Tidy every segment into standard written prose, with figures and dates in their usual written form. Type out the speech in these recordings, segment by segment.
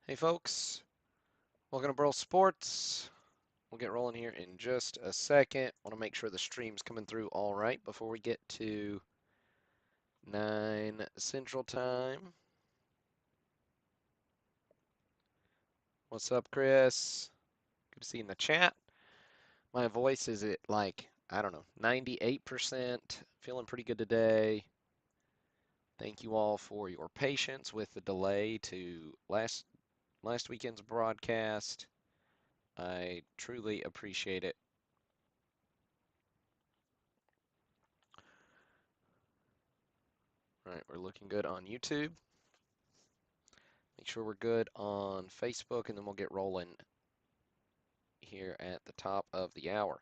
Hey folks, welcome to Burl Sports. We'll get rolling here in just a second. Want to make sure the stream's coming through all right before we get to 9 Central Time. What's up, Chris? Good to see you in the chat. My voice is at I don't know, 98%. Feeling pretty good today. Thank you all for your patience with the delay to last weekend's broadcast. I truly appreciate it. All right, we're looking good on YouTube. Make sure we're good on Facebook, and then we'll get rolling here at the top of the hour.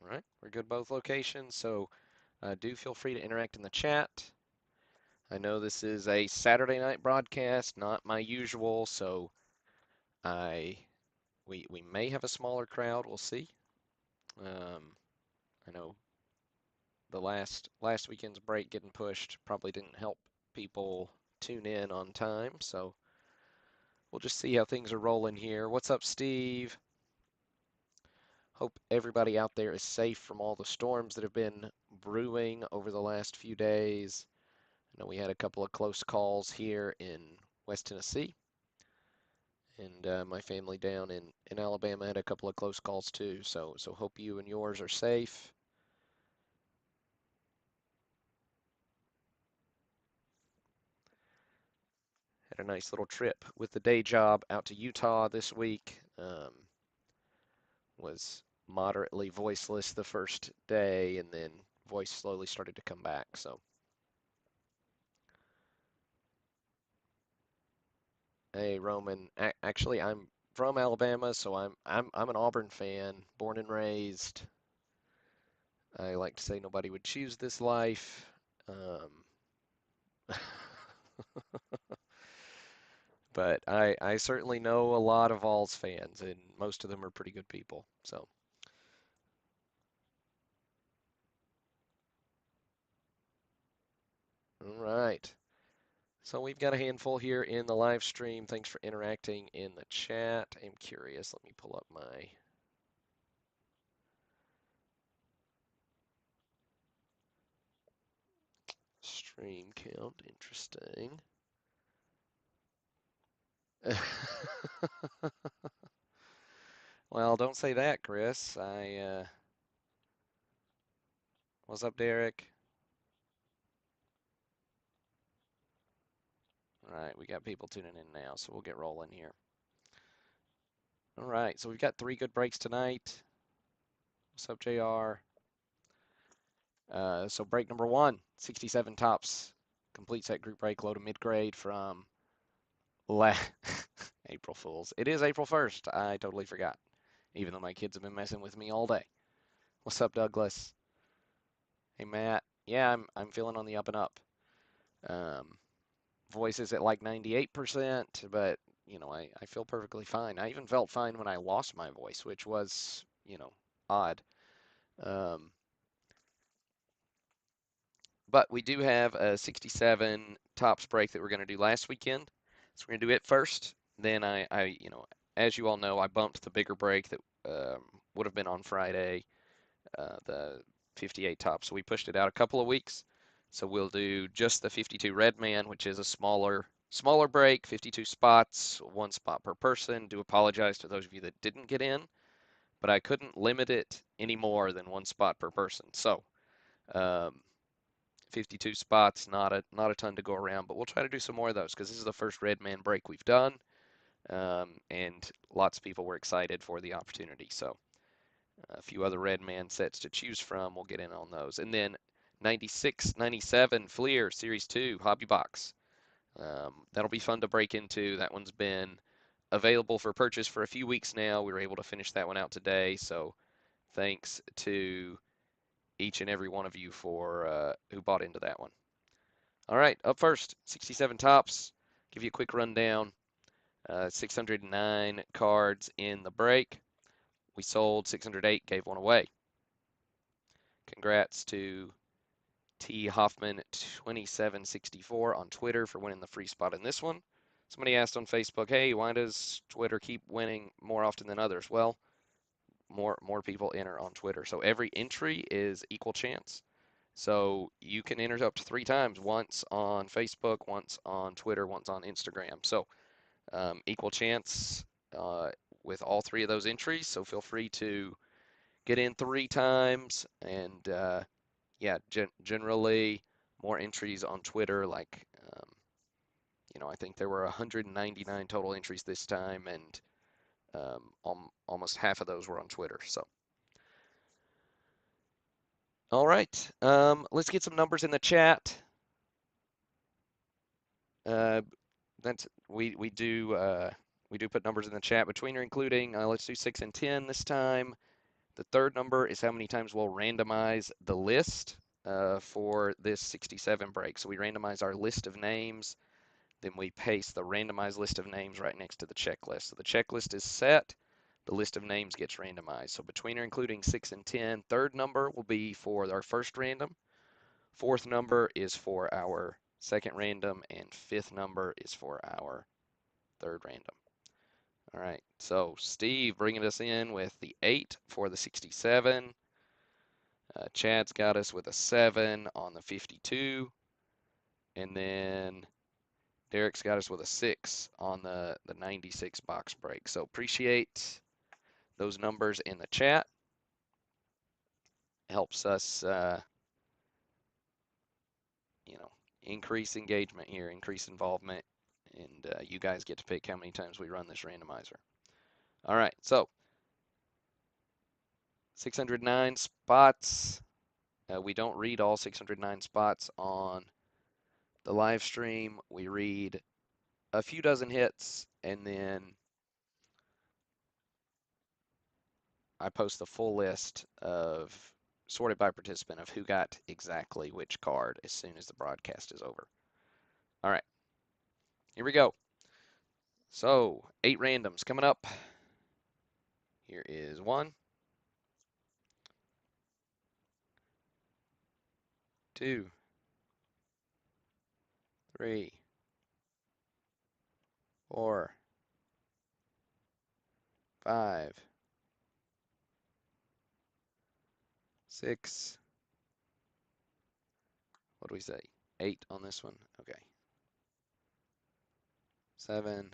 All right, we're good both locations, so do feel free to interact in the chat. I know this is a Saturday night broadcast, not my usual, so we may have a smaller crowd. We'll see. I know the last weekend's break getting pushed probably didn't help people tune in on time, so we'll just see how things are rolling here. What's up, Steve? Hope everybody out there is safe from all the storms that have been brewing over the last few days. I know we had a couple of close calls here in West Tennessee, and my family down in Alabama had a couple of close calls too. So hope you and yours are safe. Had a nice little trip with the day job out to Utah this week. Was moderately voiceless the first day, and then voice slowly started to come back. So hey, Roman. Actually, I'm from Alabama, so I'm an Auburn fan, born and raised. I like to say nobody would choose this life. But I certainly know a lot of Vols fans, and most of them are pretty good people. So, all right. So we've got a handful here in the live stream. Thanks for interacting in the chat. I'm curious. Let me pull up my stream count. Interesting. Well, don't say that, Chris. What's up, Derek? All right, we got people tuning in now, so we'll get rolling here. All right, so we've got 3 good breaks tonight. What's up, JR? So break number 1, 67 tops, complete set group break, low to mid grade from la April Fools. It is April 1st. I totally forgot, even though my kids have been messing with me all day. What's up, Douglas? Hey, Matt. Yeah, I'm feeling on the up and up. Um, Voice is at like 98%, but I feel perfectly fine. I even felt fine when I lost my voice, which was, odd. Um, but we do have a 67 tops break that we're going to do last weekend. So we're going to do it first. Then as you all know, I bumped the bigger break that would have been on Friday, the 58 tops. So we pushed it out a couple of weeks. So we'll do just the 52 red man, which is a smaller break, 52 spots, 1 spot per person. Do apologize to those of you that didn't get in, but I couldn't limit it any more than 1 spot per person. So, um, 52 spots, not a ton to go around, but we'll try to do some more of those because this is the first red man break we've done, and lots of people were excited for the opportunity. So a few other red man sets to choose from. We'll get in on those. And then 96, 97 Fleer Series 2 Hobby Box. That'll be fun to break into. That one's been available for purchase for a few weeks now. We were able to finish that one out today. So thanks to each and every one of you for who bought into that one. All right, up first, 67 tops. Give you a quick rundown. 609 cards in the break. We sold 608, gave one away. Congrats to T Hoffman 2764 on Twitter for winning the free spot in this one. Somebody asked on Facebook, hey, why does Twitter keep winning more often than others? Well, more people enter on Twitter. So every entry is equal chance. So you can enter up to 3 times, once on Facebook, once on Twitter, once on Instagram. So equal chance with all 3 of those entries. So feel free to get in 3 times. And yeah, generally more entries on Twitter. Like, I think there were 199 total entries this time, and almost half of those were on Twitter. So, all right, let's get some numbers in the chat. Uh, that's we do put numbers in the chat between or including. Let's do 6 and 10 this time. The third number is how many times we'll randomize the list for this 67 break. So we randomize our list of names, then we paste the randomized list of names right next to the checklist. So the checklist is set, the list of names gets randomized. So between or including 6 and 10, third number will be for our first random, fourth number is for our second random, and fifth number is for our third random. All right, so Steve bringing us in with the 8 for the 67. Chad's got us with a 7 on the 52. And then Derek's got us with a 6 on the 96 box break. So appreciate those numbers in the chat. Helps us, increase engagement here, increase involvement, and you guys get to pick how many times we run this randomizer. All right, so 609 spots. We don't read all 609 spots on the live stream. We read a few dozen hits, and then I post the full list of sorted by participant of who got exactly which card as soon as the broadcast is over. All right, here we go. So 8 randoms coming up. Here is 1, 2, 3, 4, 5, 6. What do we say? 8 on this one. Okay. 7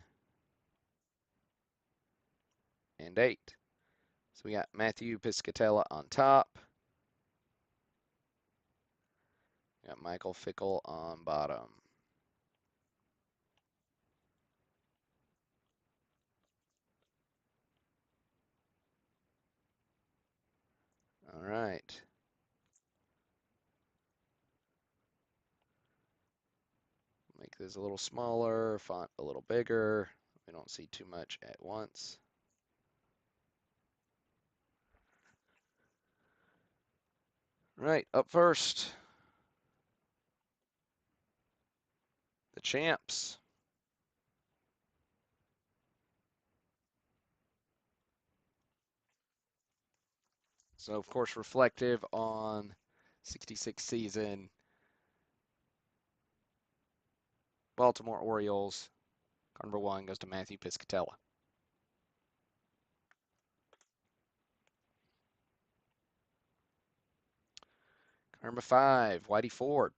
and 8. So we got Matthew Piscatella on top. We got Michael Fickle on bottom. All right. Make this a little smaller, font a little bigger. We don't see too much at once. Right, up first, the champs. So, of course, reflective on 66 season. Baltimore Orioles. Card number 1 goes to Matthew Piscatella. Card number 5, Whitey Ford.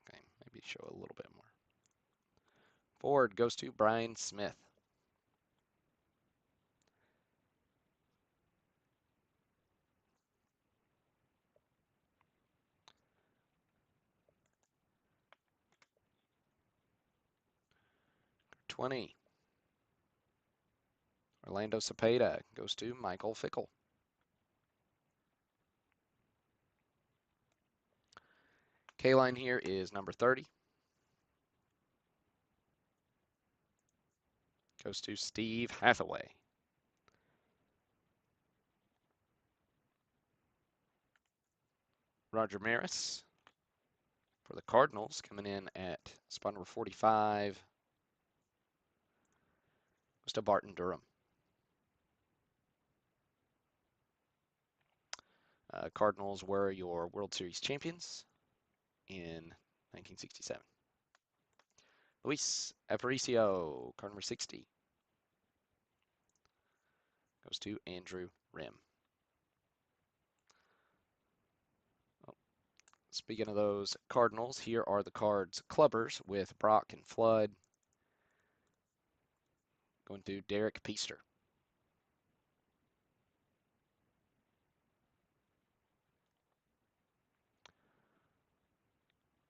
Okay, maybe show a little bit more. Ford goes to Brian Smith. Card 20, Orlando Cepeda goes to Michael Fickle. K-line here is number 30. Goes to Steve Hathaway. Roger Maris for the Cardinals coming in at spot number 45. Goes to Barton Durham. Cardinals were your World Series champions in 1967. Luis Aparicio, card number 60, goes to Andrew Rim. Oh, speaking of those Cardinals, here are the Cards Clubbers with Brock and Flood, going to Derek Peaster.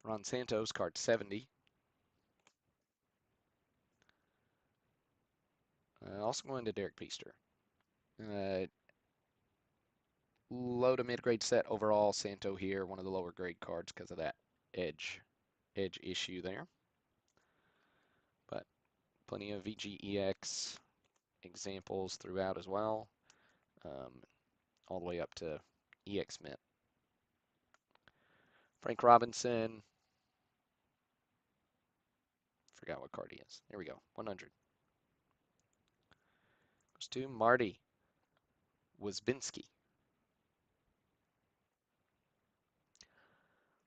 Ron Santos, card 70. Also going to Derek Peaster. Low to mid grade set overall. Santo here, one of the lower grade cards because of that edge issue there. But plenty of VGEX examples throughout as well, all the way up to EX Mint. Frank Robinson. Forgot what card he is. There we go. 100. Goes to Marty Wisbinski.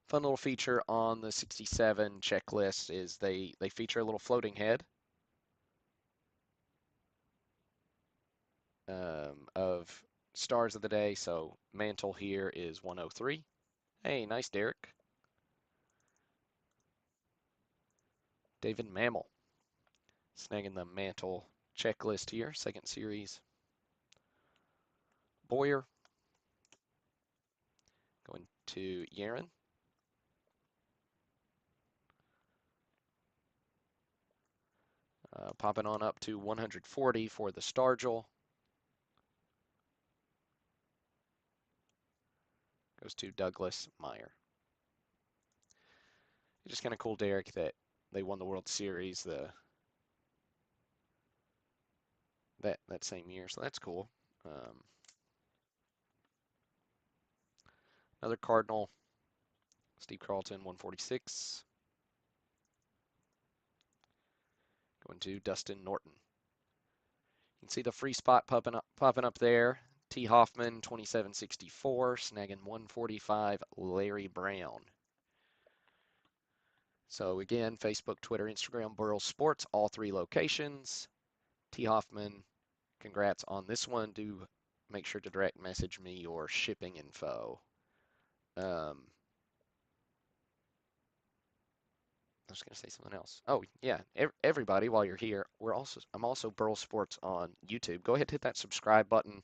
Fun little feature on the 67 checklist is they feature a little floating head of stars of the day. So Mantle here is 103. Hey, nice, Derek. David Mammal snagging the Mantle checklist here, second series. Boyer going to Yaron. Popping on up to 140 for the Stargell. Goes to Douglas Meyer. It's just kind of cool, Derek, that they won the World Series that same year, so that's cool. Another Cardinal, Steve Carlton, 146. Going to Dustin Norton. You can see the free spot popping up there. T. Hoffman, 2764, snagging 145, Larry Brown. So again, Facebook, Twitter, Instagram, Burl Sports, all three locations. T. Hoffman, congrats on this one. Do make sure to direct message me your shipping info. I was going to say something else. Oh yeah, everybody, while you're here, I'm also Burl Sports on YouTube. Go ahead and hit that subscribe button.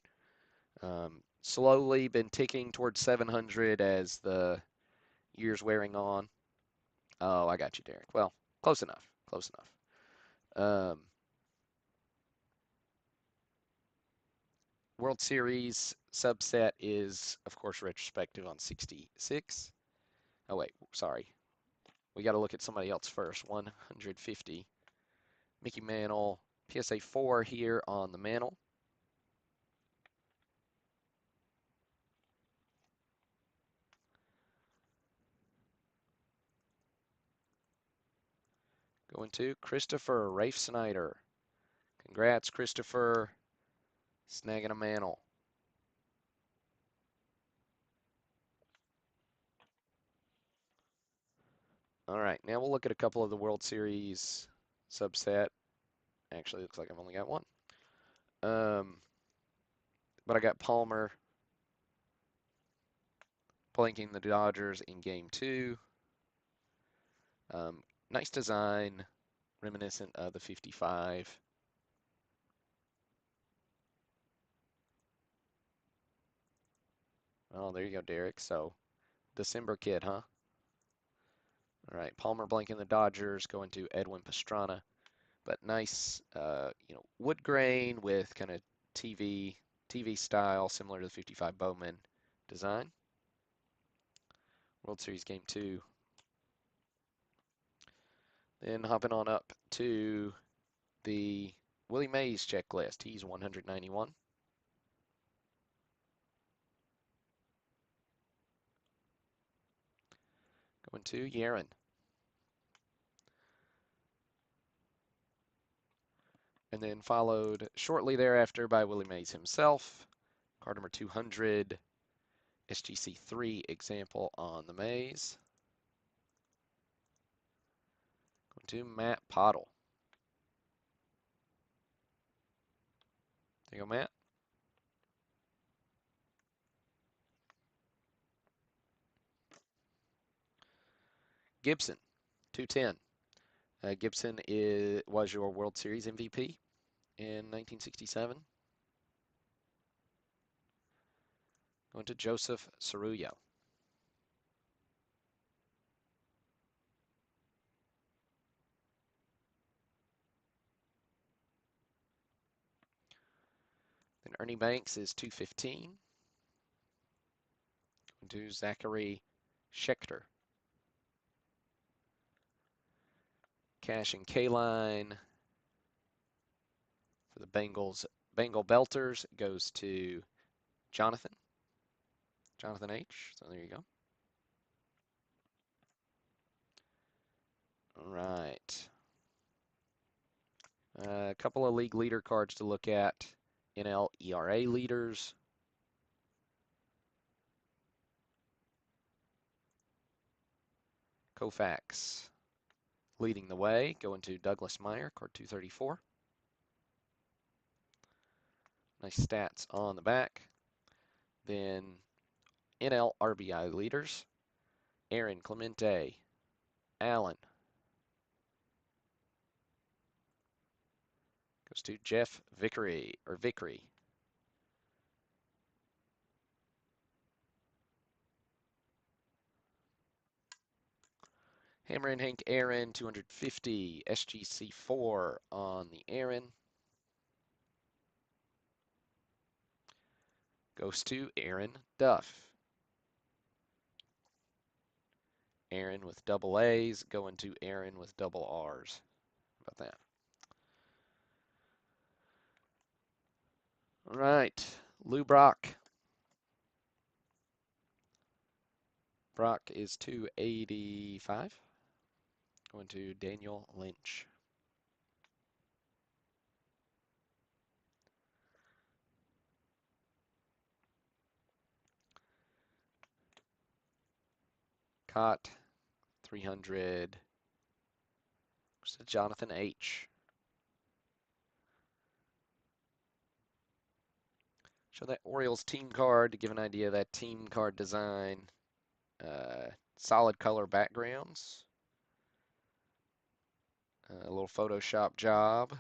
Slowly been ticking towards 700 as the year's wearing on. Oh, I got you, Derek. Well, close enough. Close enough. World Series subset is, of course, retrospective on 66. Oh, wait, sorry. We got to look at somebody else first. 150. Mickey Mantle, PSA 4 here on the Mantle. Going to Christopher Rafe Snyder. Congrats, Christopher. Snagging a Mantle. All right, now we'll look at a couple of the World Series subset. Actually, looks like I've only got one. But I got Palmer blanking the Dodgers in Game 2. Nice design, reminiscent of the 55. Oh, there you go, Derek. So, December kid, huh? All right, Palmer blanking the Dodgers, going to Edwin Pastrana. But nice, wood grain with kind of TV style, similar to the 55 Bowman design. World Series Game 2. Then hopping on up to the Willie Mays checklist. He's 191. Going to Yaron. And then followed shortly thereafter by Willie Mays himself. Card number 200. SGC3 example on the Mays. Going to Matt Pottle. There you go, Matt. Gibson, 210. Gibson was your World Series MVP in 1967. Going to Joseph Cerullo. Then Ernie Banks is 215. Going to Zachary Schechter. Cash and K-line for the Bengals. Bengal Belters goes to Jonathan H. So there you go. All right. A couple of league leader cards to look at. NL ERA leaders. Koufax leading the way, going to Douglas Meyer, card 234. Nice stats on the back. Then NL RBI leaders. Aaron Clemente, Allen. Goes to Jeff Vickery. Hammer and Hank Aaron, 250. SGC4 on the Aaron. Goes to Aaron Duff. Aaron with double A's going to Aaron with double R's. How about that? All right, Lou Brock. Brock is 285. Going to Daniel Lynch. Cott, 300. Goes to Jonathan H. Show that Orioles team card to give an idea of that team card design. Solid color backgrounds. A little Photoshop job.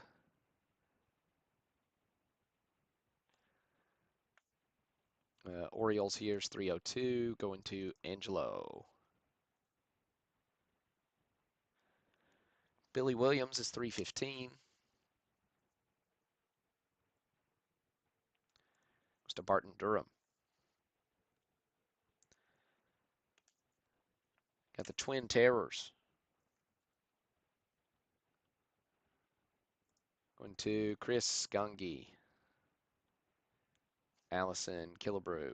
Orioles here's 302, going to Angelo. Billy Williams is 315. Goes to Barton Durham. Got the Twin Terrors. Going to Chris Gangi. Allison Killebrew.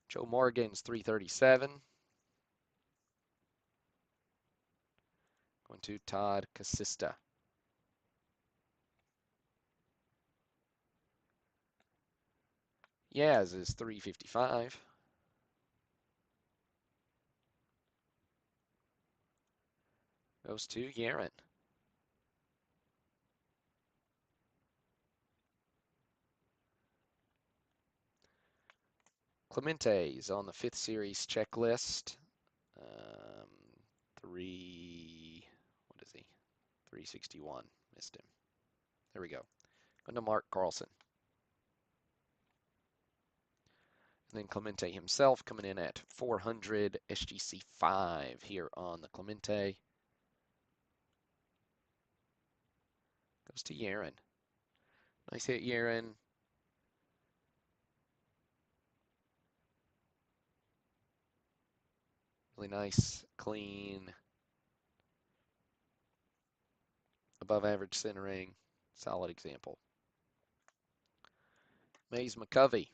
Joe Morgan's 337. Going to Todd Casista. Yaz is 355. Goes to Yaron. Clemente's on the 5th series checklist. What is he? 361. Missed him. There we go. Going to Mark Carlson. And then Clemente himself coming in at 400 SGC 5 here on the Clemente. Goes to Yaron. Nice hit, Yaron. Really nice, clean, above average centering. Solid example. Mays McCovey.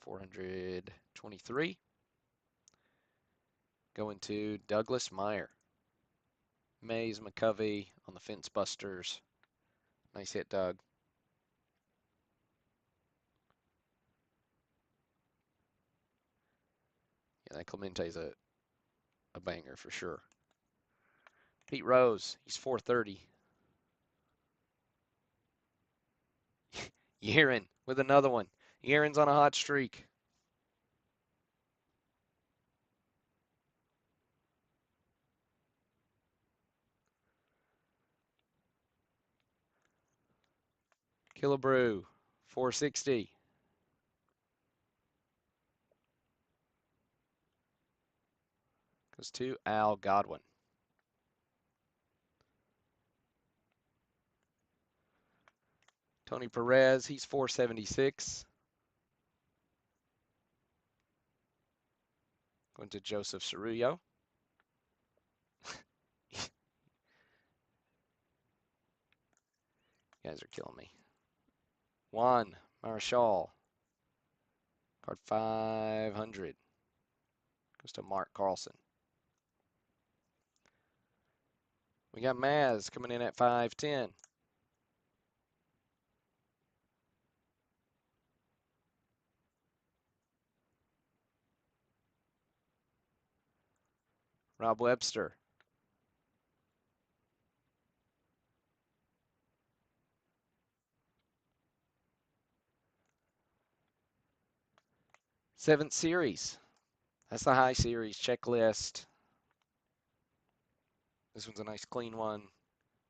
423. Going to Douglas Meyer. Mays McCovey on the Fence Busters. Nice hit, Doug. Yeah, that Clemente's a banger for sure. Pete Rose, he's 430. Yaron with another one. Yaron's on a hot streak. Killebrew, 460. Goes to Al Godwin. Tony Perez, he's 476. Going to Joseph Cerullo. You guys are killing me. Juan Marichal, card 500. Goes to Mark Carlson. We got Maz coming in at 510. Rob Webster. Seventh series. That's the high series checklist. This one's a nice clean one.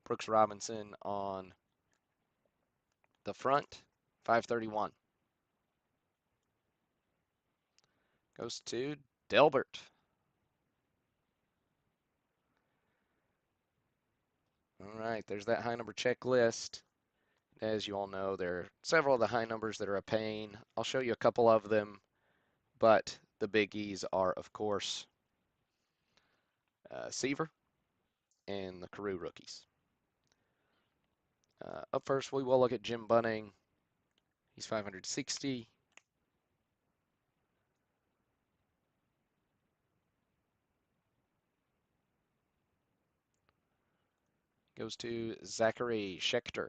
Brooks Robinson on the front, 531. Goes to Delbert. All right, there's that high number checklist. As you all know, there are several of the high numbers that are a pain. I'll show you a couple of them, but the biggies are, of course, Seaver and the Carew rookies. Up first, we will look at Jim Bunning. He's 560. Goes to Zachary Schechter.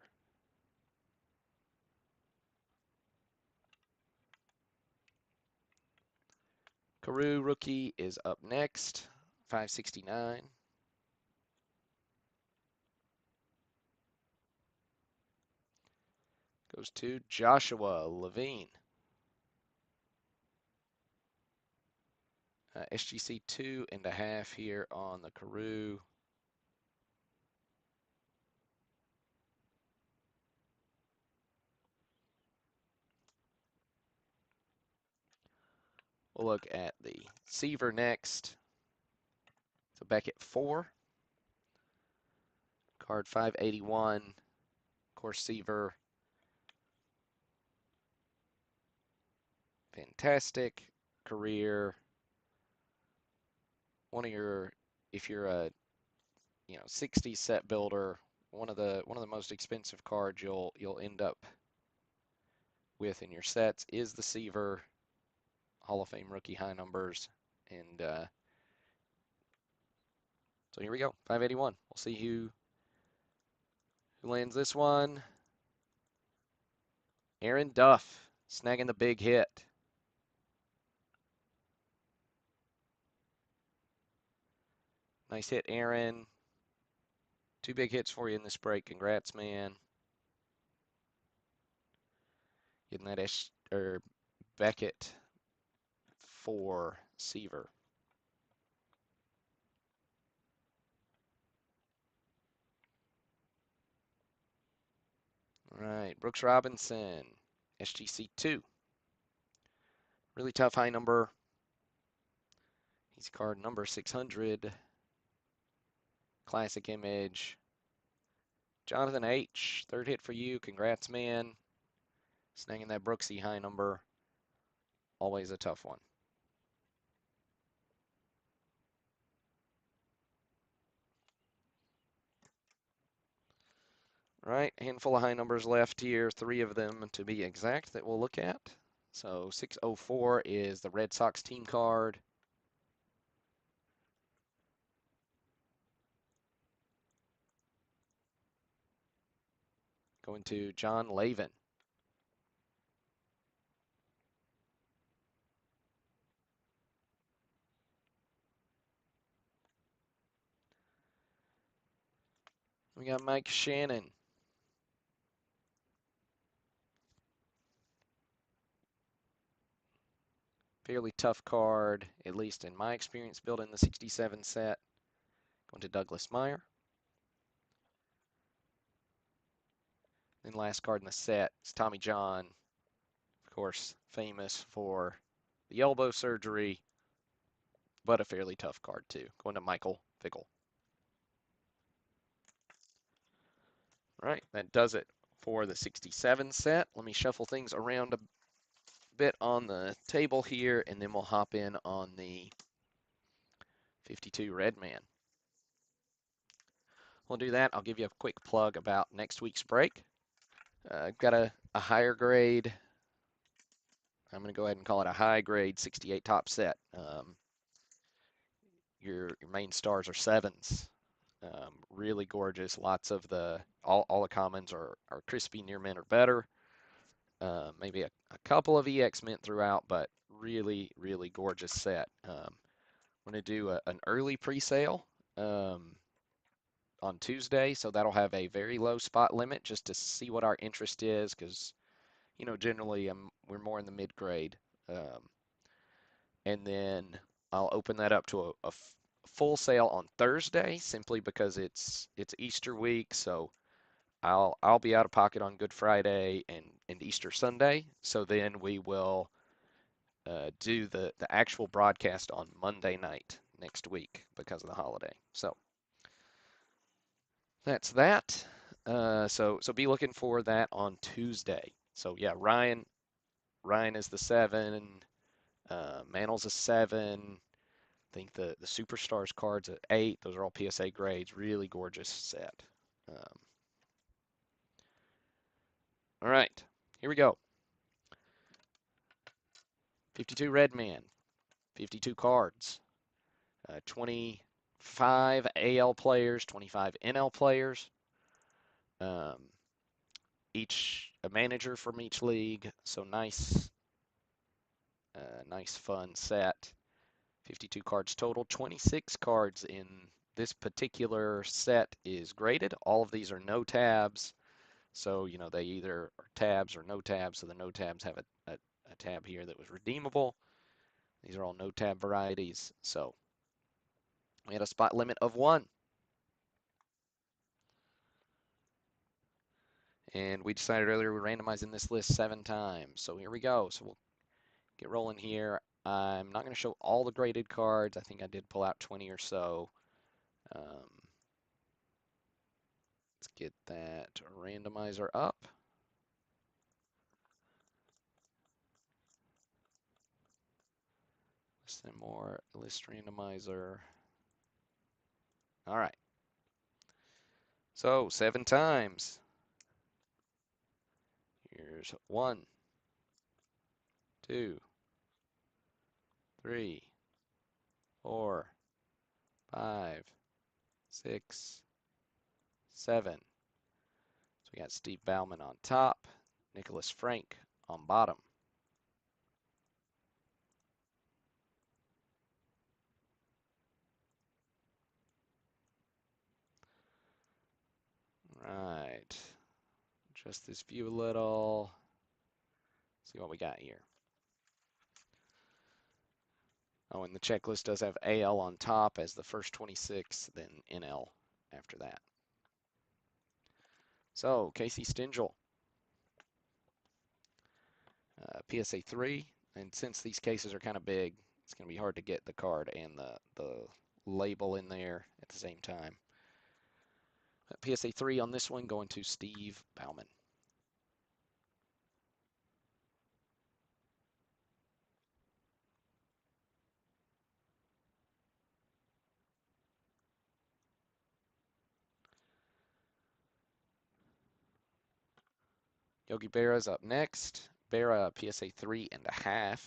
Carew rookie is up next, 569. Goes to Joshua Levine. SGC 2.5 here on the Carew. We'll look at the Seaver next. So back at 4. Card 581. Of course, Seaver. Fantastic career. One of your, if you're a 60 set builder, one of the most expensive cards you'll end up with in your sets is the Seaver Hall of Fame rookie high numbers. And so here we go, 581. We'll see who lands this one. Aaron Duff snagging the big hit. Nice hit, Aaron. 2 big hits for you in this break. Congrats, man. Getting that Beckett for Seaver. All right, Brooks Robinson, SGC 2. Really tough high number. He's card number 600. Classic image. Jonathan H., 3rd hit for you. Congrats, man. Snagging that Brooksy high number. Always a tough one. All right, handful of high numbers left here. 3 of them to be exact that we'll look at. So 604 is the Red Sox team card. Going to John Lavin. We got Mike Shannon. Fairly tough card, at least in my experience building the 67 set. Going to Douglas Meyer. Then last card in the set is Tommy John, of course, famous for the elbow surgery, but a fairly tough card too. Going to Michael Fickle. All right, that does it for the 67 set. Let me shuffle things around a bit on the table here, and then we'll hop in on the 52 Red Man. We'll do that. I'll give you a quick plug about next week's break. I've got a higher grade. I'm going to go ahead and call it a high grade 68 top set. Your main stars are sevens. Really gorgeous. Lots of all the commons are crispy near mint or better. Maybe a couple of EX mint throughout, but really, really gorgeous set. I'm going to do an early pre-sale on Tuesday, so that'll have a very low spot limit just to see what our interest is, because generally we're more in the mid grade, and then I'll open that up to a full sale on Thursday simply because it's Easter week, so I'll be out of pocket on Good Friday and Easter Sunday. So then we will do the actual broadcast on Monday night next week because of the holiday. So that's that. So be looking for that on Tuesday. So yeah, Ryan is the 7. Mantl's a 7. I think the Superstars cards at 8. Those are all PSA grades. Really gorgeous set. All right, here we go. 52 Red Man, 52 cards, 25 AL players, 25 NL players. Each a manager from each league. So nice, nice fun set. 52 cards total. 26 cards in this particular set is graded. All of these are no tabs. So, they either are tabs or no tabs. So the no tabs have a tab here that was redeemable. These are all no tab varieties. So we had a spot limit of 1. And we decided earlier we're randomizing this list 7 times. So here we go. So we'll get rolling here. I'm not going to show all the graded cards. I think I did pull out 20 or so. Let's get that randomizer up. Listen more, list randomizer. All right. So 7 times. Here's 1, 2, 3, 4, 5, 6, 7. So we got Steve Bauman on top, Nicholas Frank on bottom. Right. Adjust this view a little. See what we got here. Oh, and the checklist does have AL on top as the first 26, then NL after that. So, Casey Stingel, PSA 3, and since these cases are kind of big, it's going to be hard to get the card and the label in there at the same time. PSA 3 on this one going to Steve Bauman. Yogi Berra's up next. Berra PSA 3.5.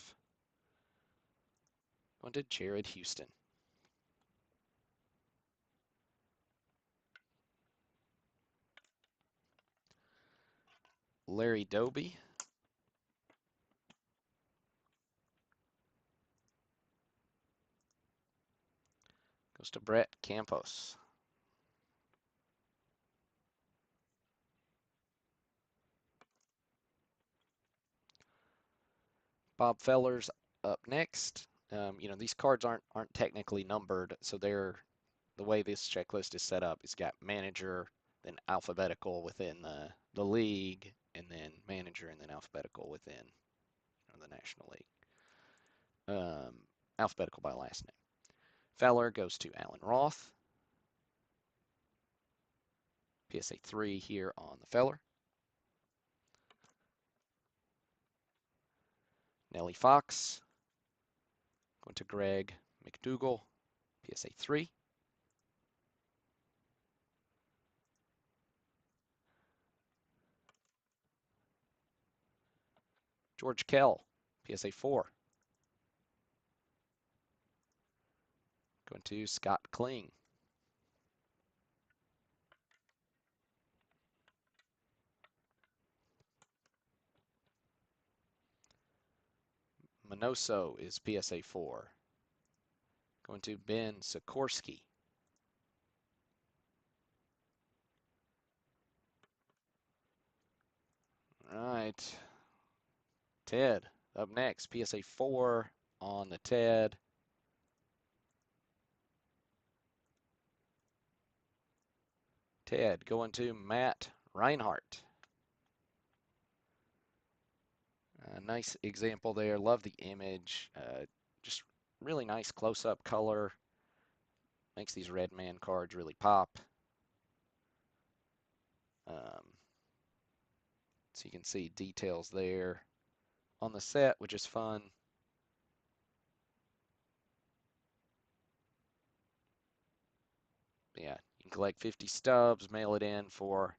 Going to Jared Houston. Larry Doby. Goes to Brett Campos. Bob Feller's up next. These cards aren't technically numbered, so the way this checklist is set up, it's got manager, then alphabetical within the league, and then manager, and then alphabetical within the National League. Alphabetical by last name. Feller goes to Alan Roth. PSA 3 here on the Feller. Nellie Fox. Going to Greg McDougal. PSA 3. George Kell. PSA 4. Going to Scott Kling. Minoso is PSA 4. Going to Ben Sikorsky. All right. Ted up next. PSA 4 on the Ted. Ted going to Matt Reinhardt. Nice example there. Love the image. Just really nice close-up color. Makes these red man cards really pop. So you can see details there on the set, which is fun. Yeah, you can collect 50 stubs, mail it in for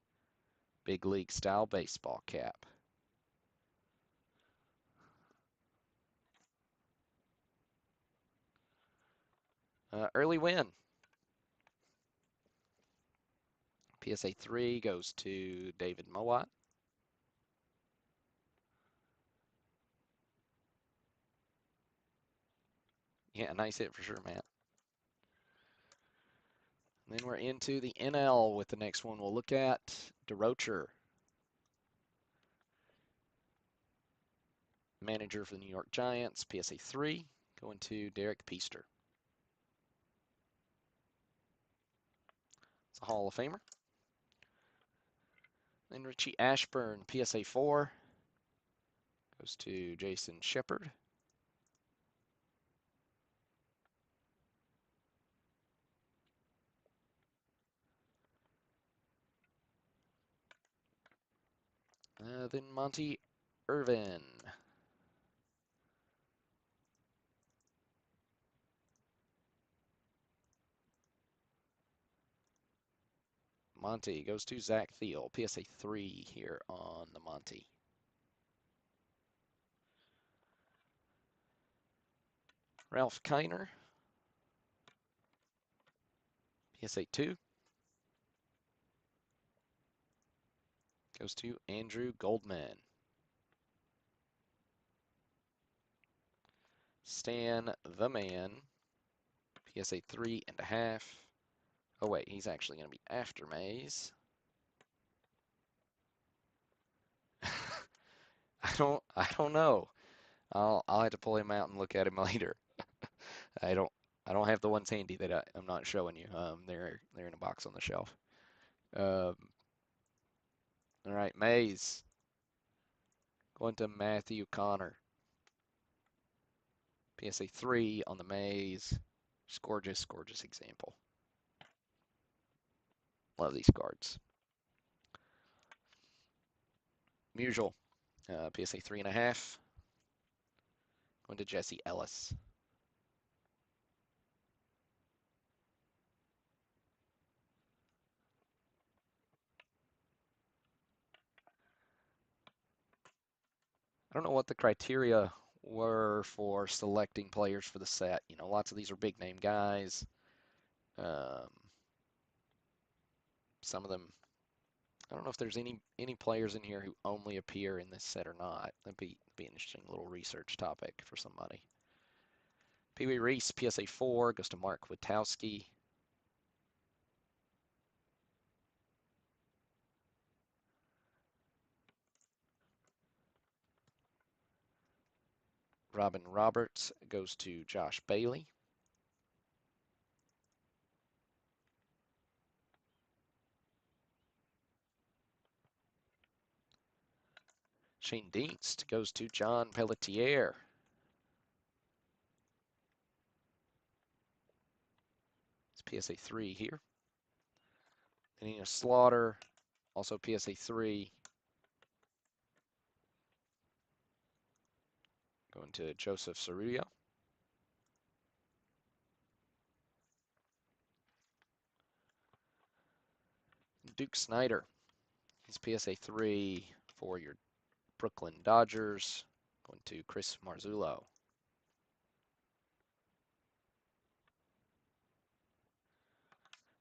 big league style baseball cap. Early win. PSA 3 goes to David Mowat. Yeah, nice hit for sure, Matt. And then we're into the NL with the next one we'll look at. DeRocher, manager for the New York Giants, PSA 3, going to Derek Peaster. It's a Hall of Famer. Then Richie Ashburn, PSA 4, goes to Jason Shepard. Then Monty Irvin. Monty goes to Zach Thiel, PSA 3 here on the Monty. Ralph Kiner, PSA 2, goes to Andrew Goldman. Stan the Man, PSA 3.5. Oh wait, he's actually going to be after Mays. I don't know. I'll have to pull him out and look at him later. I don't have the ones handy that I'm not showing you. They're in a box on the shelf. Um, all right, Mays. Going to Matthew Connor. PSA 3 on the Mays. Just gorgeous, gorgeous example. Love these cards. Musial. PSA 3.5. Going to Jesse Ellis. I don't know what the criteria were for selecting players for the set. Lots of these are big name guys. Um, some of them, I don't know if there's any players in here who only appear in this set or not. That'd be an interesting little research topic for somebody. Pee Wee Reese, PSA 4, goes to Mark Witkowski. Robin Roberts goes to Josh Bailey. Shane Dienst goes to John Pelletier. It's PSA 3 here. Nina Slaughter, also PSA 3. Going to Joseph Cerullo. Duke Snyder. He's PSA 3 for your Brooklyn Dodgers. Going to Chris Marzullo.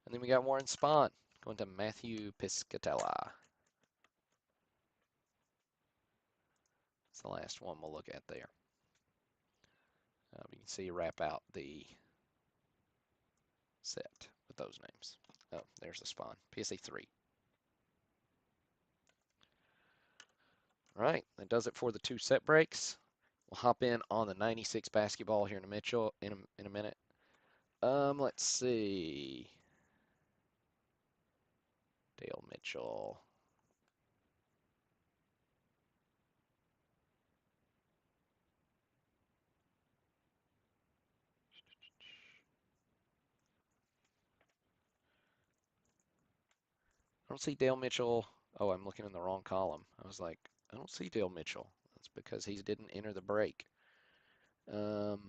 And then we got Warren Spahn going to Matthew Piscatella. It's the last one we'll look at there. You can see wrap out the set with those names. Oh, there's the Spahn. PSA 3. All right, that does it for the 2 set breaks. We'll hop in on the 96 basketball here in a minute. Let's see. Dale Mitchell. I don't see Dale Mitchell. Oh, I'm looking in the wrong column. I was like, I don't see Dale Mitchell. That's because he didn't enter the break. Well,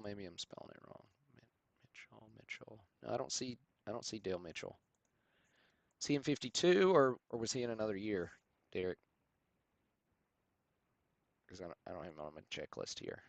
maybe I'm spelling it wrong. Mitchell. No, I don't see Dale Mitchell. Is he in 52 or was he in another year, Derek? Because I don't have him on my checklist here.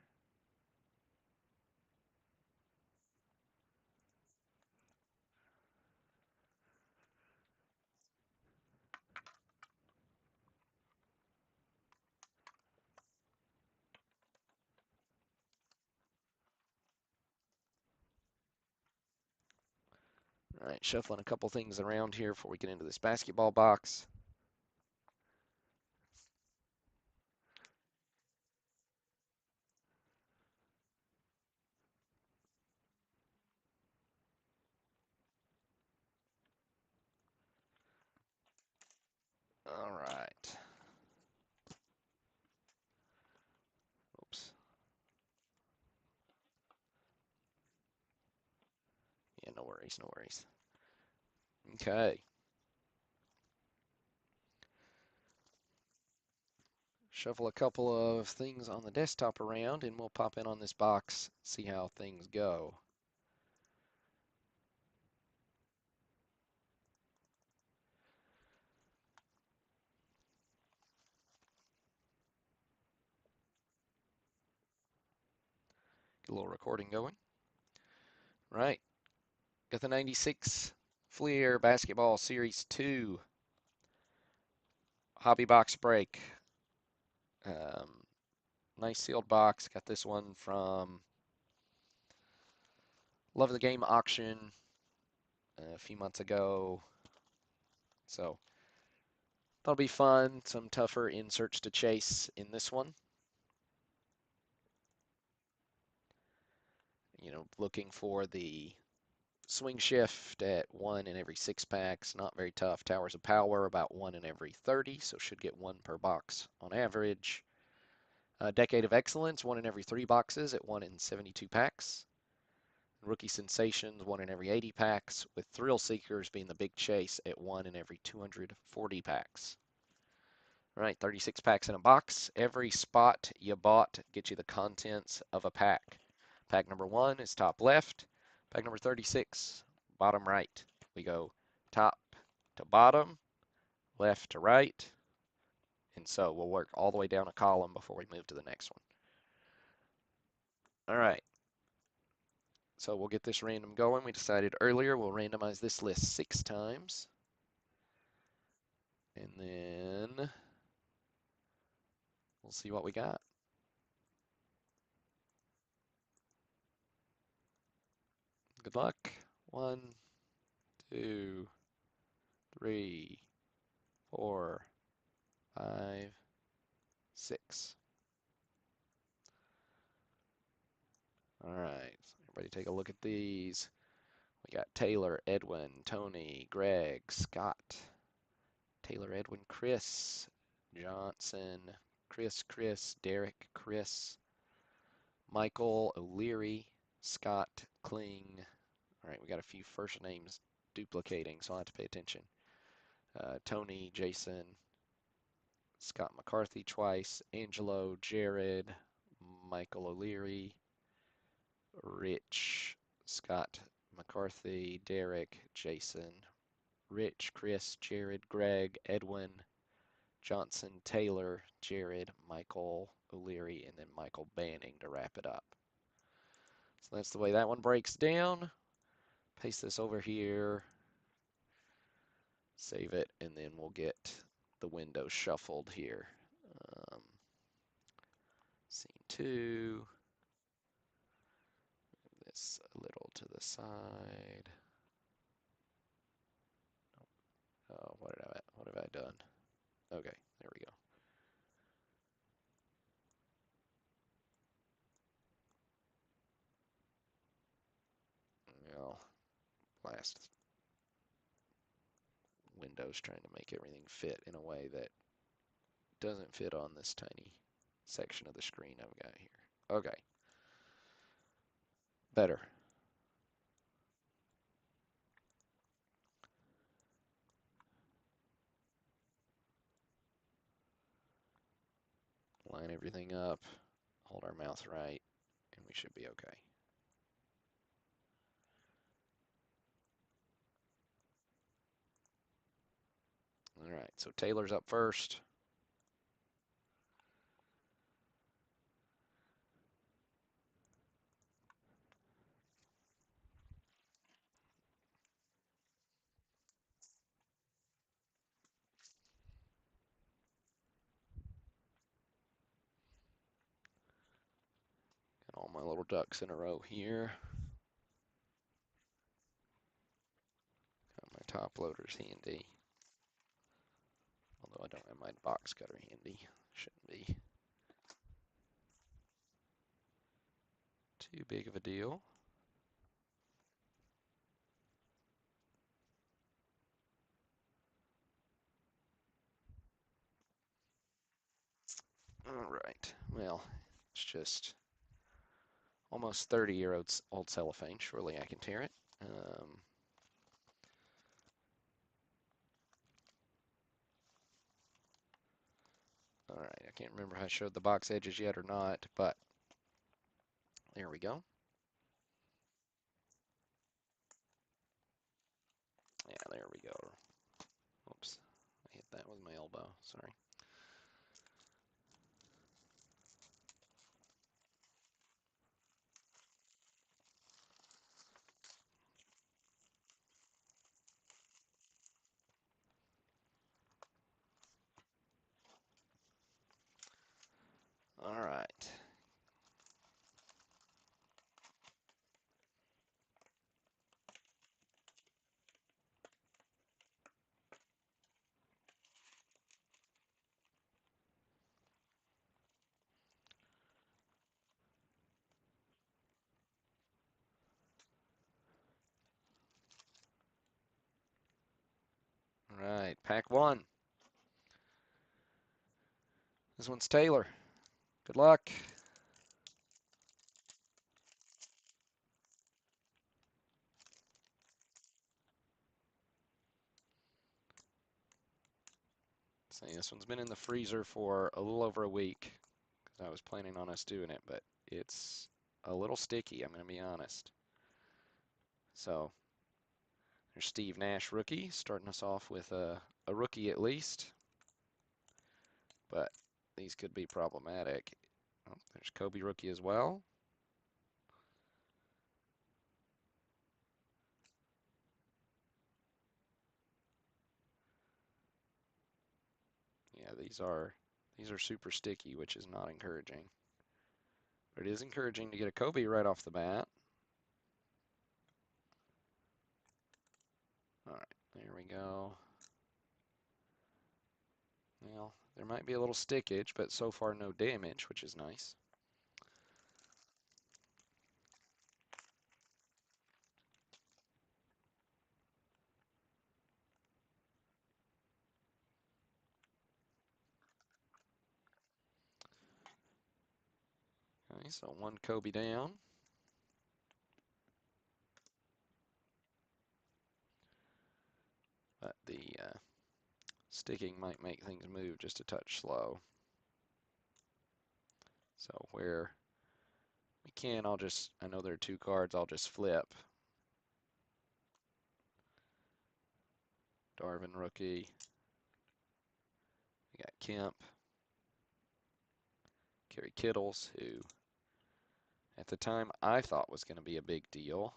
All right, shuffling a couple things around here before we get into this basketball box. All right. Oops. Yeah, no worries, no worries. Okay. Shuffle a couple of things on the desktop around and we'll pop in on this box, see how things go. Get a little recording going. Right. Got the 96 Fleer Basketball Series 2 hobby box break. Nice sealed box. Got this one from Love of the Game auction a few months ago. So that'll be fun. Some tougher inserts to chase in this one. You know, looking for the swing shift at 1 in every 6 packs. Not very tough. Towers of Power about 1 in every 30, so should get 1 per box on average. Decade of Excellence, 1 in every 3 boxes at 1 in 72 packs. Rookie Sensations, 1 in every 80 packs, with Thrill Seekers being the big chase at 1 in every 240 packs. All right, 36 packs in a box. Every spot you bought gets you the contents of a pack. Pack number 1 is top left. Pack number 36, bottom right. We go top to bottom, left to right, and so we'll work all the way down a column before we move to the next one. All right. So we'll get this random going. We decided earlier we'll randomize this list 6 times. And then we'll see what we got. Good luck. 1, 2, 3, 4, 5, 6. All right, everybody take a look at these. We got Taylor, Edwin, Tony, Greg, Scott, Taylor, Edwin, Chris, Johnson, Chris, Derek, Chris, Michael, O'Leary, Scott, Kling. All right, we got a few first names duplicating, so I'll have to pay attention. Tony, Jason, Scott McCarthy twice, Angelo, Jared, Michael O'Leary, Rich, Scott McCarthy, Derek, Jason, Rich, Chris, Jared, Greg, Edwin, Johnson, Taylor, Jared, Michael O'Leary, and then Michael Banning to wrap it up. So that's the way that one breaks down. Paste this over here, save it, and then we'll get the window shuffled here. Scene 2. This a little to the side. Oh, what have I done? Okay, there we go. Well, last window's trying to make everything fit in a way that doesn't fit on this tiny section of the screen I've got here. Okay, better. Line everything up, hold our mouth right, and we should be okay. All right, so Taylor's up first. Got all my little ducks in a row here. Got my top loaders handy. Although I don't have my box cutter handy. Shouldn't be too big of a deal. All right, well, it's just almost 30-year-old cellophane. Surely I can tear it. All right, I can't remember how I showed the box edges yet or not, but there we go. Yeah, there we go. Oops, I hit that with my elbow. Sorry. All right. All right, pack 1. This one's Taylor. Good luck. See, this one's been in the freezer for a little over a week because I was planning on us doing it, but it's a little sticky, I'm going to be honest. So there's Steve Nash, rookie, starting us off with a rookie at least. But these could be problematic. Oh, there's Kobe, rookie as well. Yeah, these are super sticky, which is not encouraging. But it is encouraging to get a Kobe right off the bat. All right, there we go. Well, There might be a little stickage, but so far no damage, which is nice. Okay, so one Kobe down. But the sticking might make things move just a touch slow. So where we can, I know there are two cards, I'll just flip. Darvin rookie. We got Kemp. Kerry Kittles, who at the time I thought was going to be a big deal.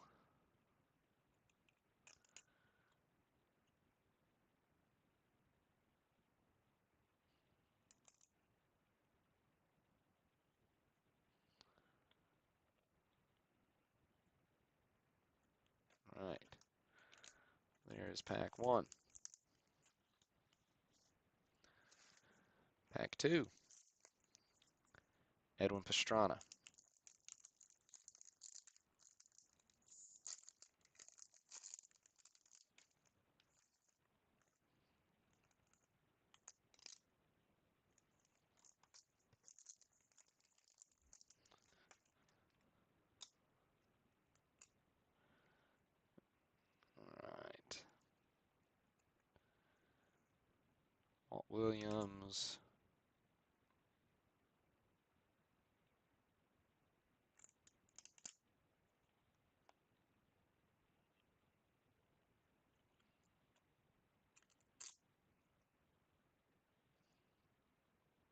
All right. There's pack one. Pack two. Edwin Pastrana. All right. Walt Williams.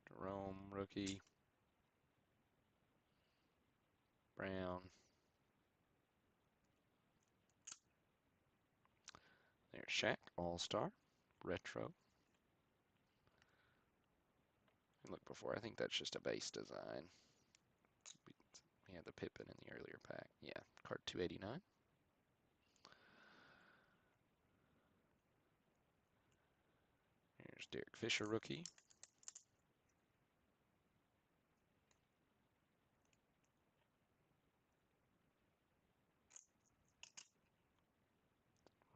Jerome rookie. Brown. There's Shaq, All-Star, Retro. Look before, I think that's just a base design. We had the Pippin in the earlier pack. Yeah, card 289. Here's Derek Fisher, rookie.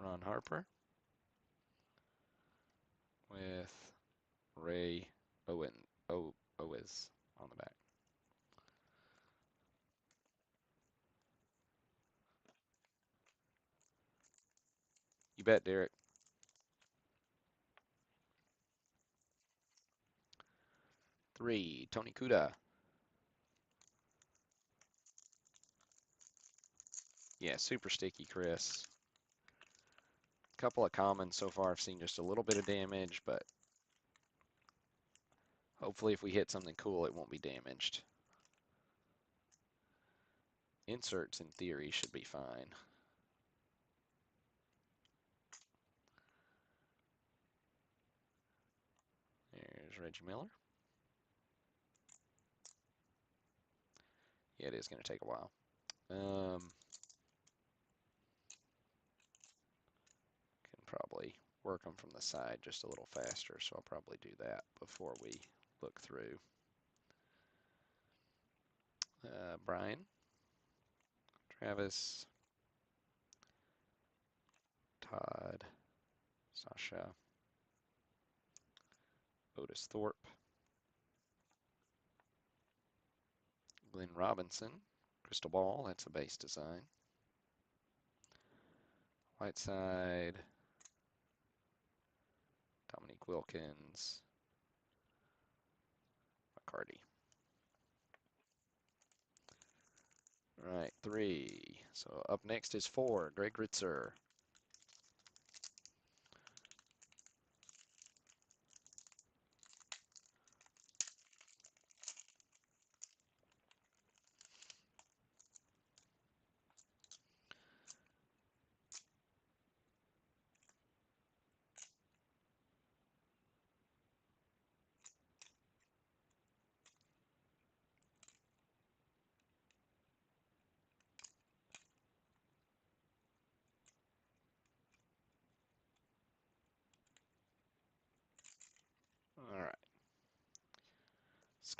Ron Harper with Ray Owens on the back. You bet, Derek. 3, Tony Kuda. Yeah, super sticky, Chris. Couple of commons so far. I've seen just a little bit of damage, but hopefully if we hit something cool, it won't be damaged. Inserts, in theory, should be fine. There's Reggie Miller. Yeah, it is going to take a while. Can probably work them from the side just a little faster, so I'll probably do that before we look through. Brian, Travis, Todd, Sasha, Otis Thorpe, Glenn Robinson, Crystal Ball, that's a base design. Whiteside, Dominique Wilkins, McCarty. All right, 3. So up next is 4, Greg Ritzer.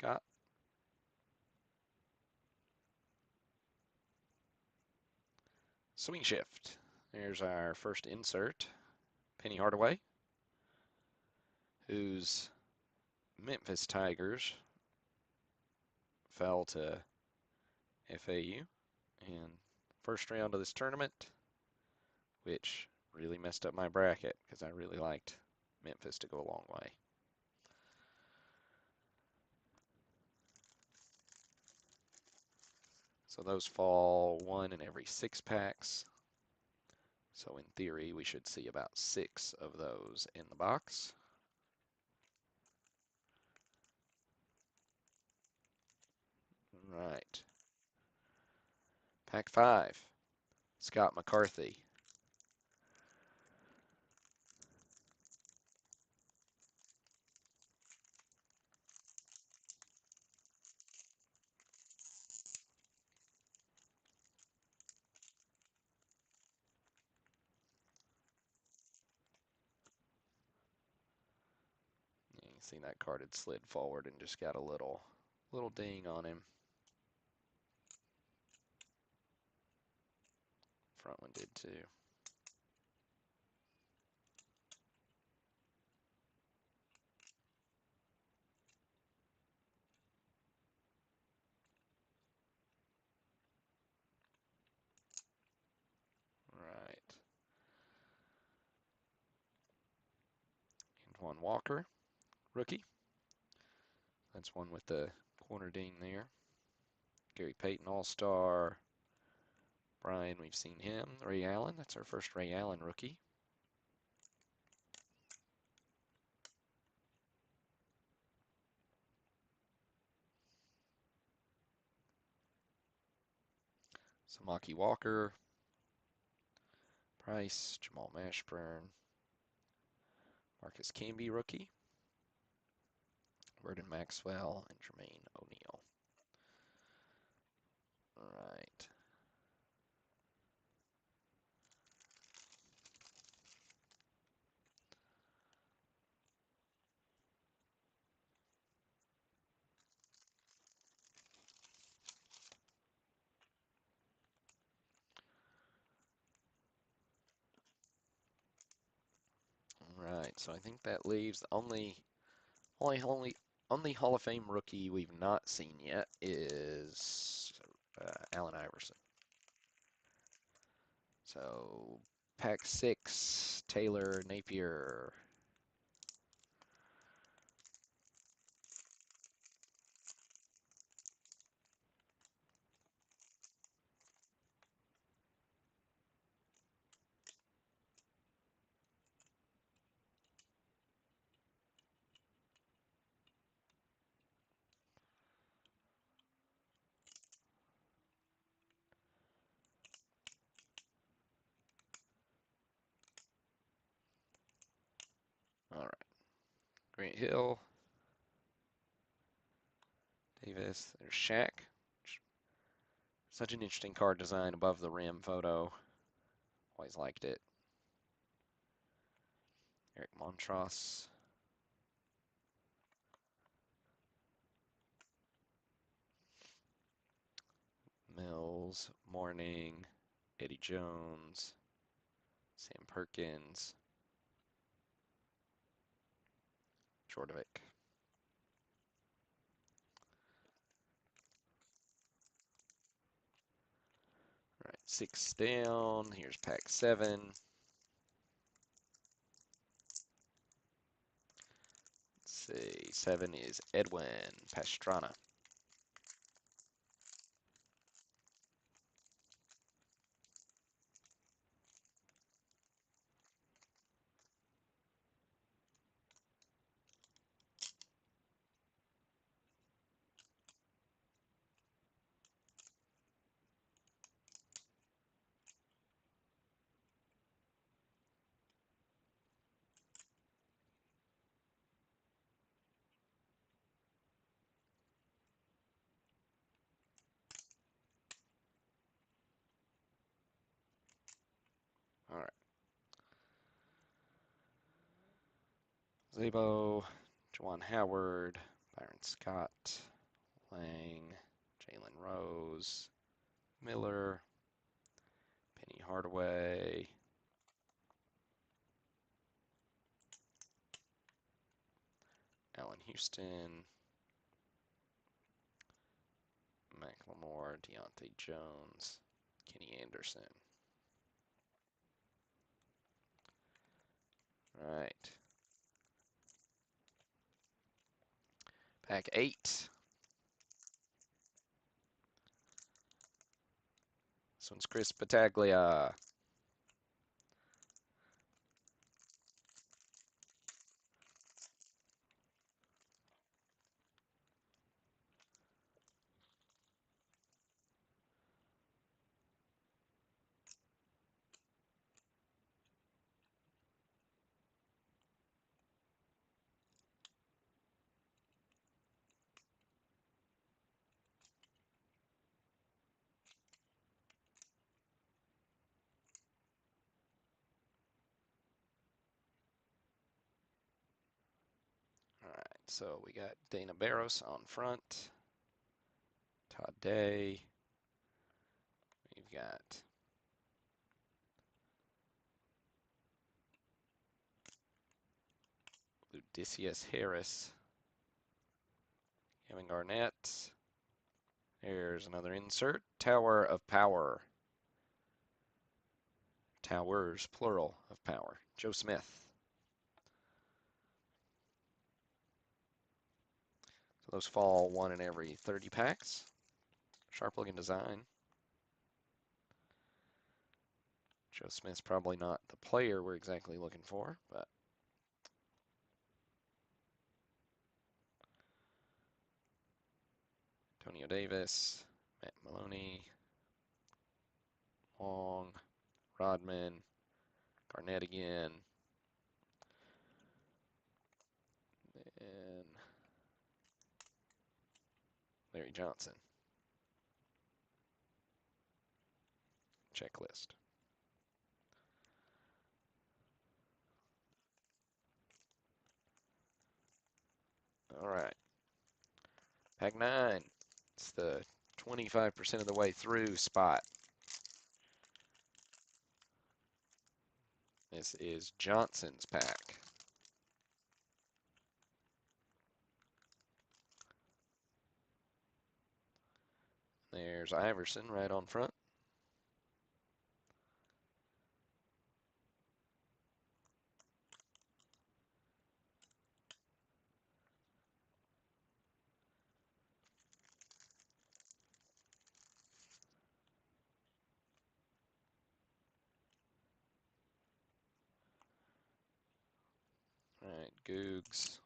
Scott. Swing shift. There's our first insert. Penny Hardaway, whose Memphis Tigers fell to FAU in first round of this tournament, which really messed up my bracket because I really liked Memphis to go a long way. So those fall 1 in every 6 packs. So in theory, we should see about 6 of those in the box. Right. Pack 5, Scott McCarthy. You can see that card had slid forward and just got a little ding on him. Front one did too. Right. Antoine Walker, rookie. That's one with the corner ding there. Gary Payton, All-Star. Brian, we've seen him. Ray Allen, that's our first Ray Allen rookie. Samaki Walker, Price, Jamal Mashburn, Marcus Camby, rookie. Vernon Maxwell, and Jermaine O'Neal. All right. All right, so I think that leaves the only Hall of Fame rookie we've not seen yet is Allen Iverson. So pack 6, Taylor Napier. All right. Grant Hill, Davis. There's Shaq. Such an interesting card design above the rim photo. Always liked it. Eric Montross. Mills, Mourning, Eddie Jones, Sam Perkins, Jordovic. All right, 6 down. Here's pack 7. Let's see, 7 is Edwin Pastrana. All right. Zabo, Juwan Howard, Byron Scott, Lang, Jalen Rose, Miller, Penny Hardaway, Allen Houston, McLemore, Deontay Jones, Kenny Anderson. All right. Pack 8. This one's Chris Battaglia. All right, so we got Dana Barros on front, Todd Day. We've got Ludicius Harris, Kevin Garnett. There's another insert. Tower of Power. Towers, plural of power. Joe Smith. So those fall one in every 30 packs. Sharp looking design. Joe Smith's probably not the player we're exactly looking for, but Antonio Davis, Matt Maloney, Long, Rodman, Garnett again, and Larry Johnson. Checklist. All right. Pack 9. It's the 25% of the way through spot. This is Johnson's pack. There's Iverson right on front. All right, Googs.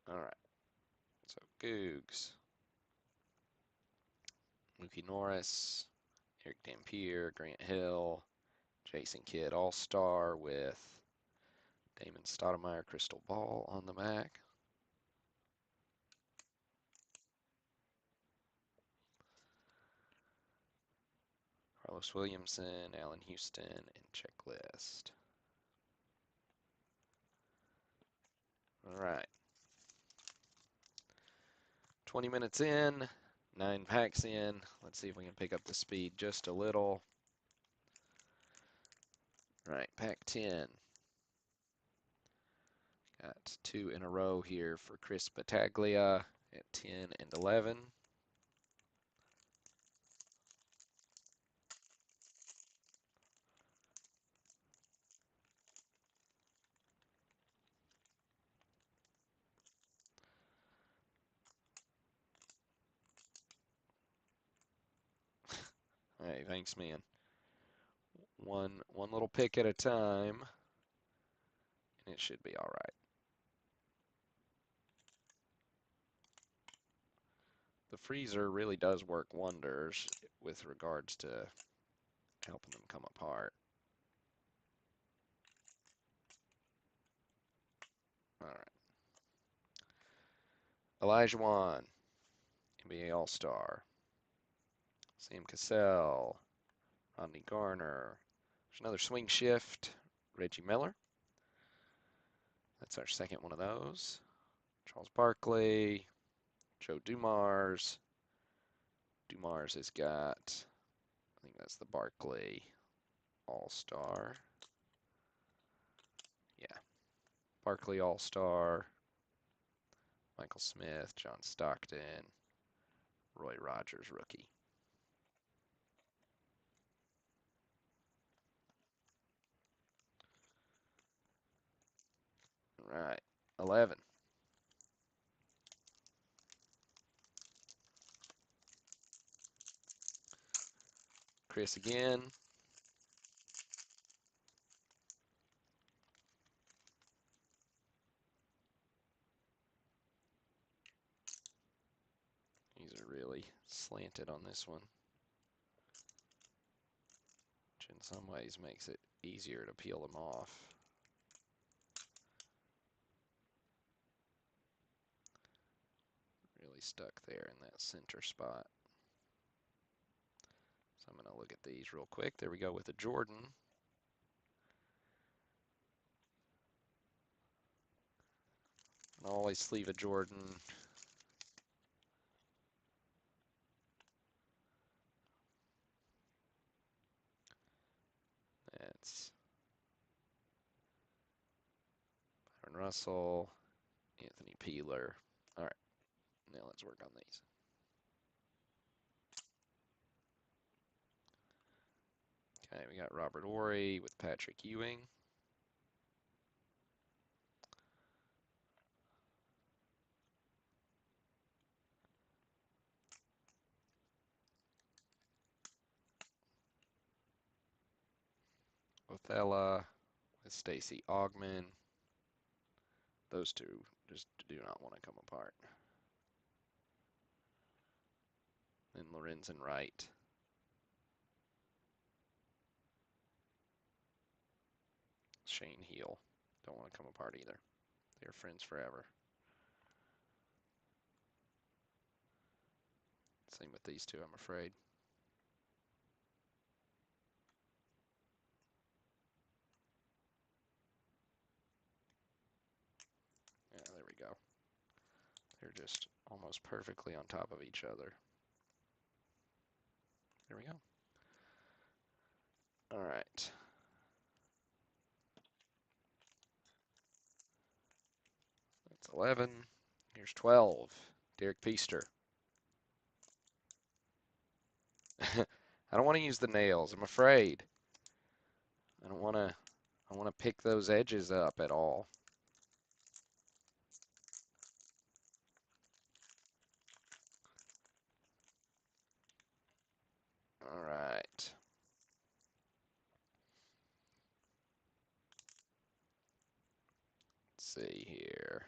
All right, so Googs. Mookie Norris, Eric Dampier, Grant Hill, Jason Kidd All-Star with Damon Stoudemire Crystal Ball on the back. Carlos Williamson, Allen Houston, and checklist. All right. 20 minutes in, 9 packs in. Let's see if we can pick up the speed just a little. All right, pack 10. Got 2 in a row here for Chris Battaglia at 10 and 11. Hey, thanks, man. One little pick at a time, and it should be all right. The freezer really does work wonders with regards to helping them come apart. All right. Elijah Wan, NBA All-Star. Sam Cassell, Rodney Garner. There's another swing shift. Reggie Miller. That's our second one of those. Charles Barkley, Joe Dumars. Dumars has got, I think that's the Barkley All-Star. Yeah, Barkley All-Star. Michael Smith, John Stockton, Roy Rogers rookie. All right, 11. Chris again. These are really slanted on this one, which in some ways makes it easier to peel them off. Really stuck there in that center spot. So I'm going to look at these real quick. There we go with the Jordan. And always sleeve a Jordan. That's Byron Russell, Anthony Peeler. All right, now let's work on these. Okay, we got Robert Horry with Patrick Ewing. Othella with Stacey Augmon. Those two just do not want to come apart. Then Lorenzen Wright. Shane Heal. Don't want to come apart either. They're friends forever. Same with these two, I'm afraid. Yeah, there we go. They're just almost perfectly on top of each other. There we go. All right. That's 11. Here's 12. Derek Feaster. I don't want to use the nails. I'm afraid. I don't want to. I want to pick those edges up at all. All right. Let's see here.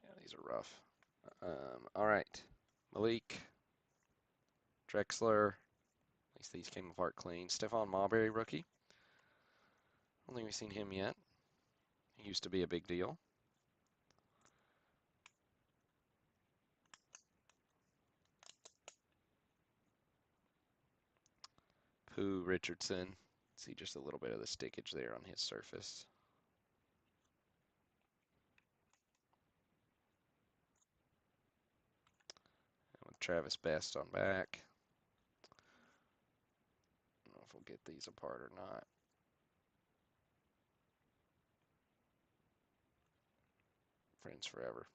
Yeah, these are rough. All right. Malik, Drexler. At least these came apart clean. Stephon Marbury, rookie. I don't think we've seen him yet. He used to be a big deal. Pooh Richardson. See just a little bit of the stickage there on his surface. And with Travis Best on back. I don't know if we'll get these apart or not. Friends forever.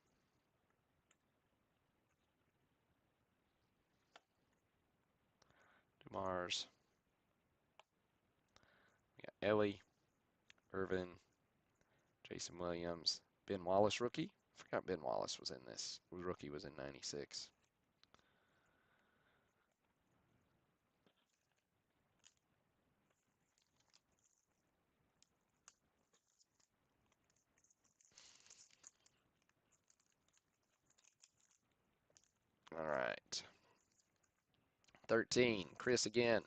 Dumars. We got Ellie, Irvin, Jason Williams, Ben Wallace rookie Forgot Ben Wallace was in this. Rookie was in 96. All right. 13, Chris again.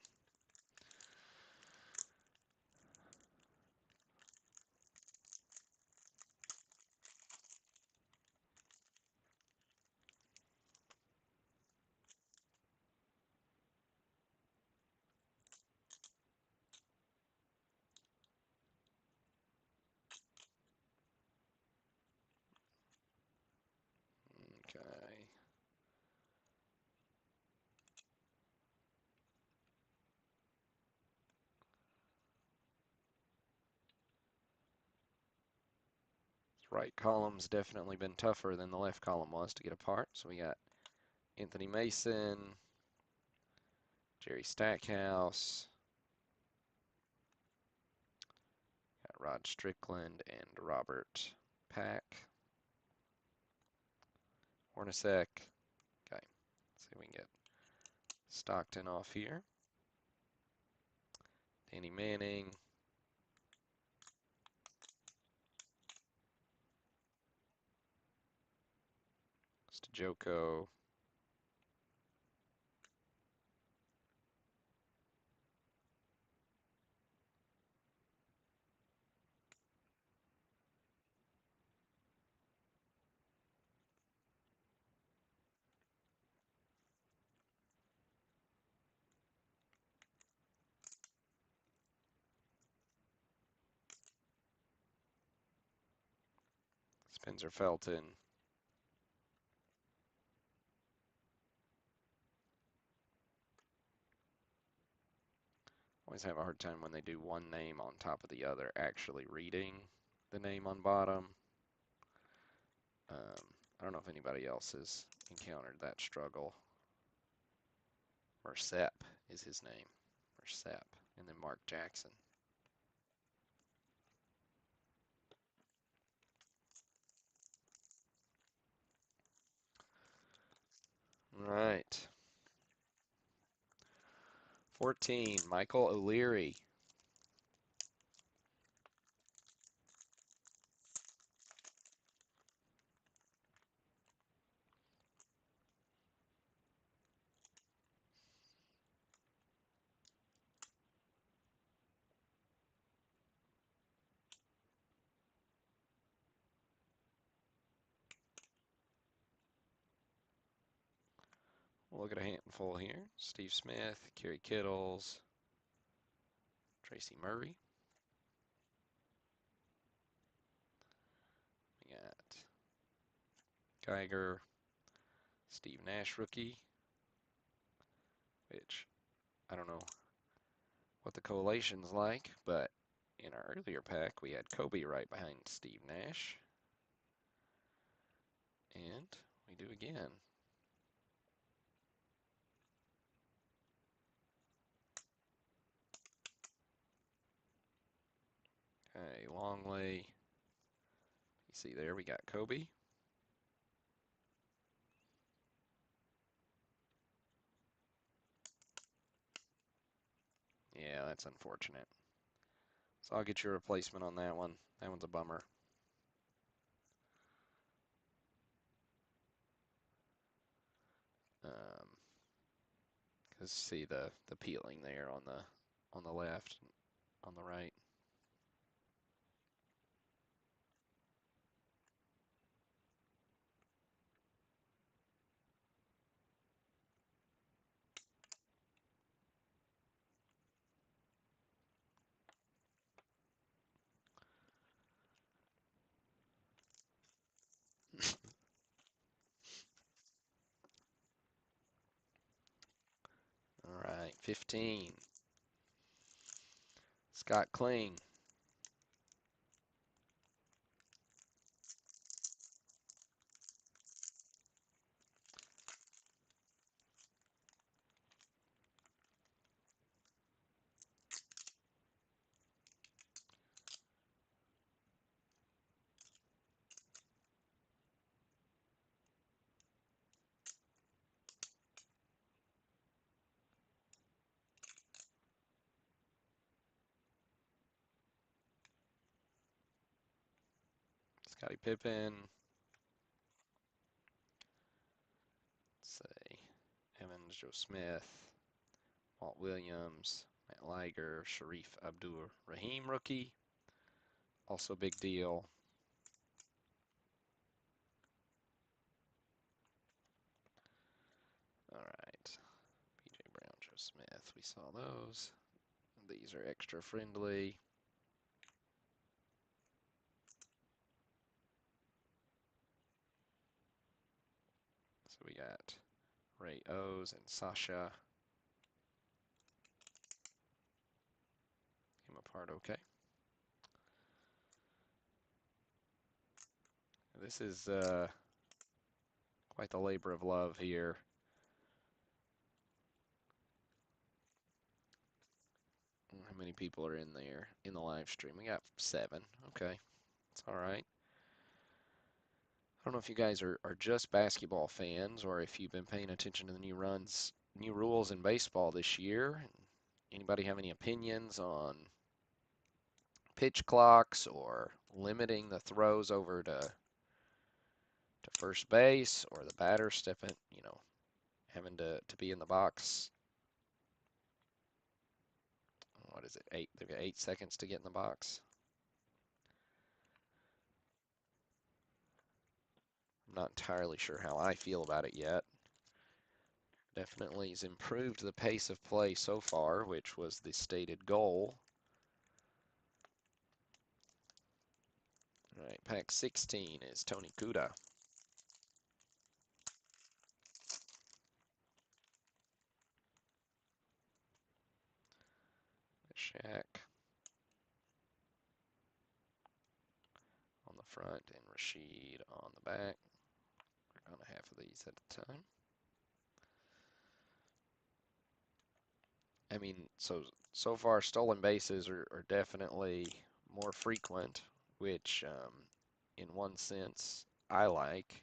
Okay. Right column's definitely been tougher than the left column was to get apart. So we got Anthony Mason, Jerry Stackhouse, got Rod Strickland, and Robert Pack. Hornacek. Okay. Let's see if we can get Stockton off here. Danny Manning. Stajoko. Spencer Felton. Always have a hard time when they do one name on top of the other, actually reading the name on bottom. I don't know if anybody else has encountered that struggle. Mercep is his name. Mercep. And then Mark Jackson. All right. 14, Michael O'Leary. We'll look at a handful here. Steve Smith, Kerry Kittles, Tracy Murray. We got Geiger, Steve Nash rookie, which I don't know what the collation's like, but in our earlier pack we had Kobe right behind Steve Nash. And we do again. Okay, Longley. You see there we got Kobe. Yeah, that's unfortunate. So I'll get your replacement on that one. That one's a bummer. Cause see the peeling there on the left, on the right. All right, 15. Scott Kling. Scottie Pippen. Let's say Evans, Joe Smith, Walt Williams, Matt Liger, Sharif Abdur-Rahim rookie. Also big deal. All right. B.J. Brown, Joe Smith. We saw those. These are extra friendly. So we got Ray O's and Sasha. Came apart okay. This is quite the labor of love here. How many people are in there in the live stream? We got 7. Okay, it's all right. I don't know if you guys are just basketball fans or if you've been paying attention to the new rules in baseball this year. Anybody have any opinions on pitch clocks or limiting the throws over to first base or the batter stepping, having to be in the box? What is it? They've got 8 seconds to get in the box. I'm not entirely sure how I feel about it yet. Definitely has improved the pace of play so far, which was the stated goal. All right, pack 16 is Tony Kuda. Shaq on the front and Rashid on the back. We're on half of these at a time. I mean, so far stolen bases are definitely more frequent, which in one sense I like.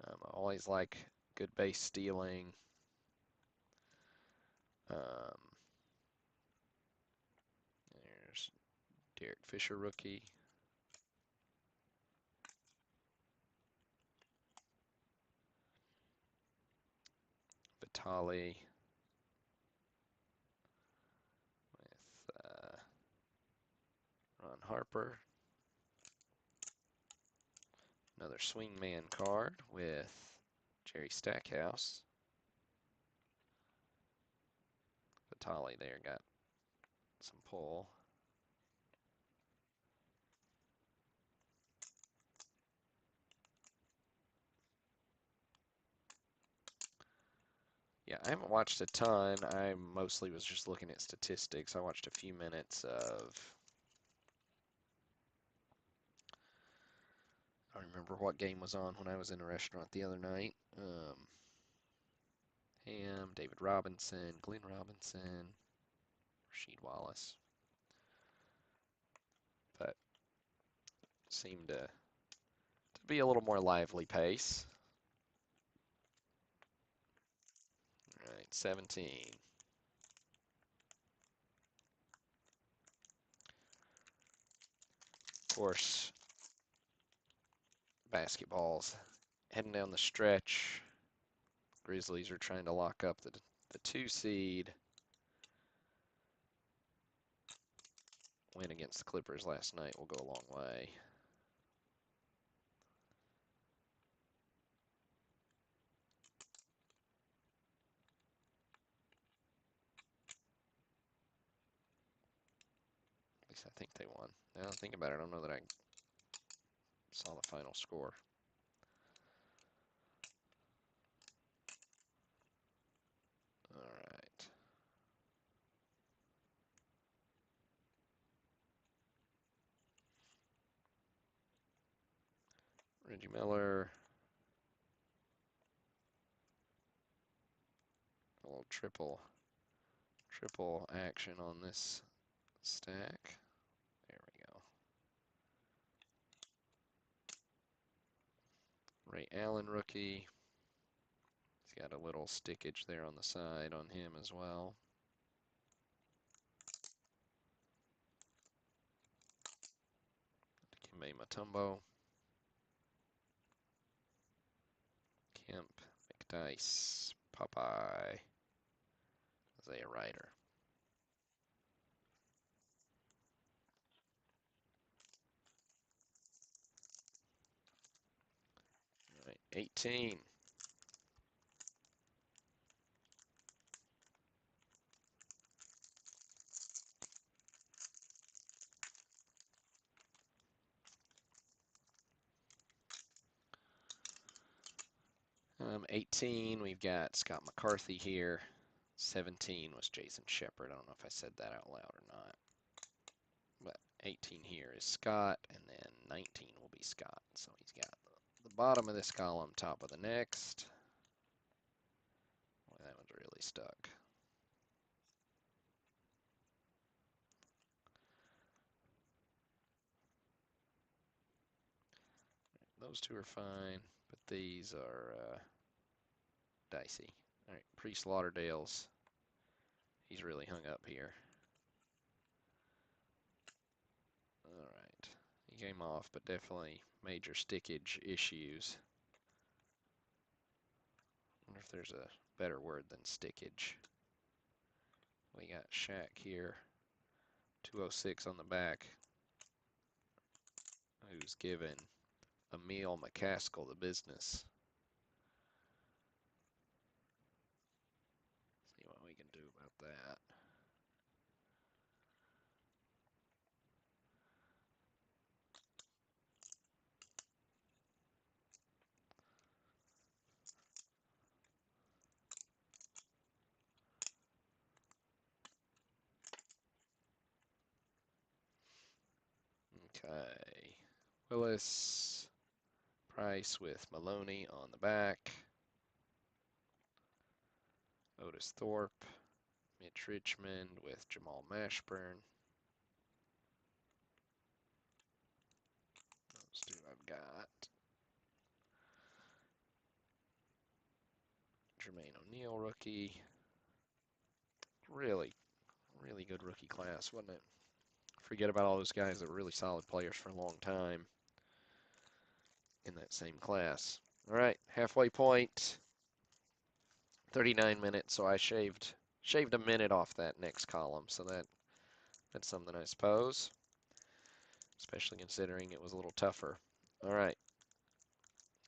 I always like good base stealing. There's Derek Fisher rookie. Vitali with Ron Harper. Another swingman card with Jerry Stackhouse. Vitali there got some pull. Yeah, I haven't watched a ton. I mostly was just looking at statistics. I watched a few minutes of, I don't remember what game was on when I was in a restaurant the other night. Ham, David Robinson, Glenn Robinson, Rasheed Wallace. But seemed to be a little more lively pace. All right, 17. Of course, basketball's heading down the stretch. Grizzlies are trying to lock up the 2 seed. Win against the Clippers last night will go a long way. At least I think they won. Now I think about it, I don't know that I saw the final score. All right. Reggie Miller. A little triple action on this stack. There we go. Ray Allen rookie. He's got a little stickage there on the side on him as well. Dikembe Mutombo. Dice. Popeye. Isaiah Ryder. All right, 18. Um, 18, we've got Scott McCarthy here. 17 was Jason Shepard. I don't know if I said that out loud or not. But 18 here is Scott, and then 19 will be Scott. So he's got the bottom of this column, top of the next. Boy, that one's really stuck. Those two are fine, but these are dicey. All right, Priest Lauderdale's. He's really hung up here. All right, he came off, but definitely major stickage issues. Wonder if there's a better word than stickage. We got Shaq here, 206 on the back, who's given Emil McCaskill the business. See what we can do about that. Okay. Willis, Price with Maloney on the back. Otis Thorpe, Mitch Richmond with Jamal Mashburn. Those two I've got. Jermaine O'Neal, rookie. Really, really good rookie class, wasn't it? Forget about all those guys that were really solid players for a long time in that same class. All right, halfway point. 39 minutes, so I shaved a minute off that next column, so that's something I suppose, especially considering it was a little tougher. All right,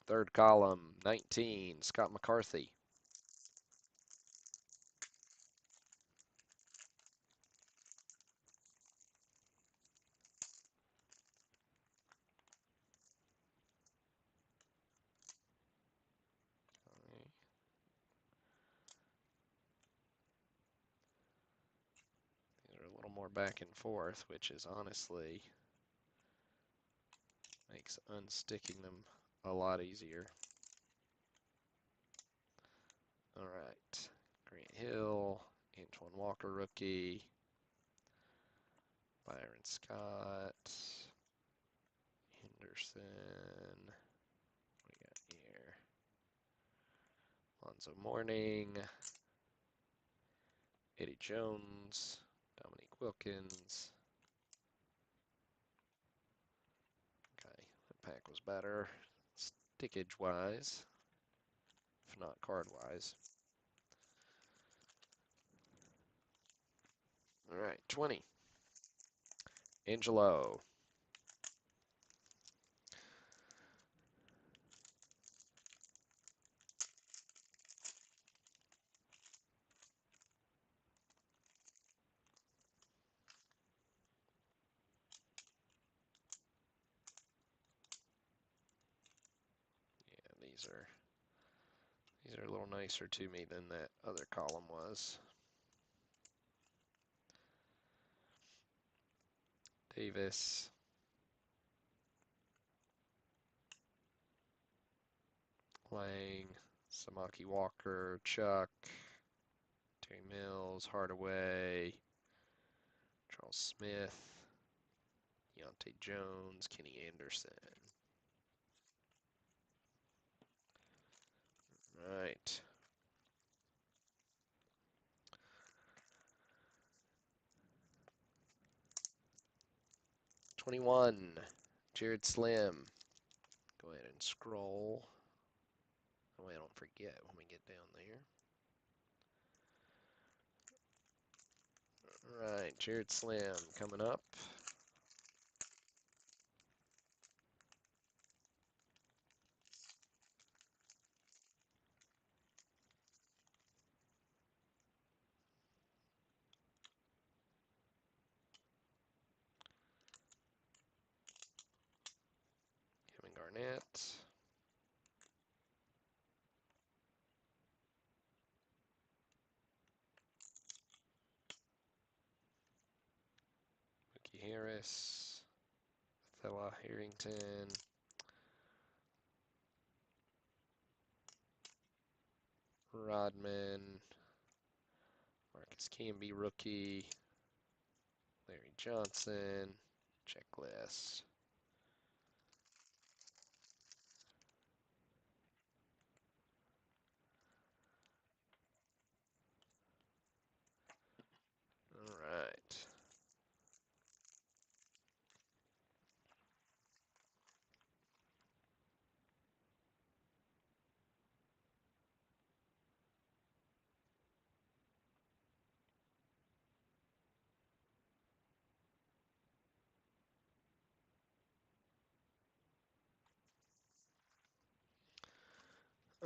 third column, 19, Scott McCarthy. These are a little more back and forth, which is honestly makes unsticking them a lot easier. All right, Grant Hill, Antoine Walker, rookie. Byron Scott, Henderson. What we got here? Lonzo Mourning, Eddie Jones, Dominique Wilkins. Okay, that pack was better stickage-wise, if not card-wise. All right, 20. Angelo. Yeah, these are a little nicer to me than that other column was. Davis. Lang, Samaki Walker, Chuck, Terry Mills, Hardaway, Charles Smith, Deontay Jones, Kenny Anderson. All right. '21, Jared Slim. Go ahead and scroll. That way I don't forget when we get down there. Alright, Jared Slim coming up. Kevin Garnett. Mookie Harris. Thella Harrington. Rodman. Marcus Camby, rookie. Larry Johnson. Checklist. All right.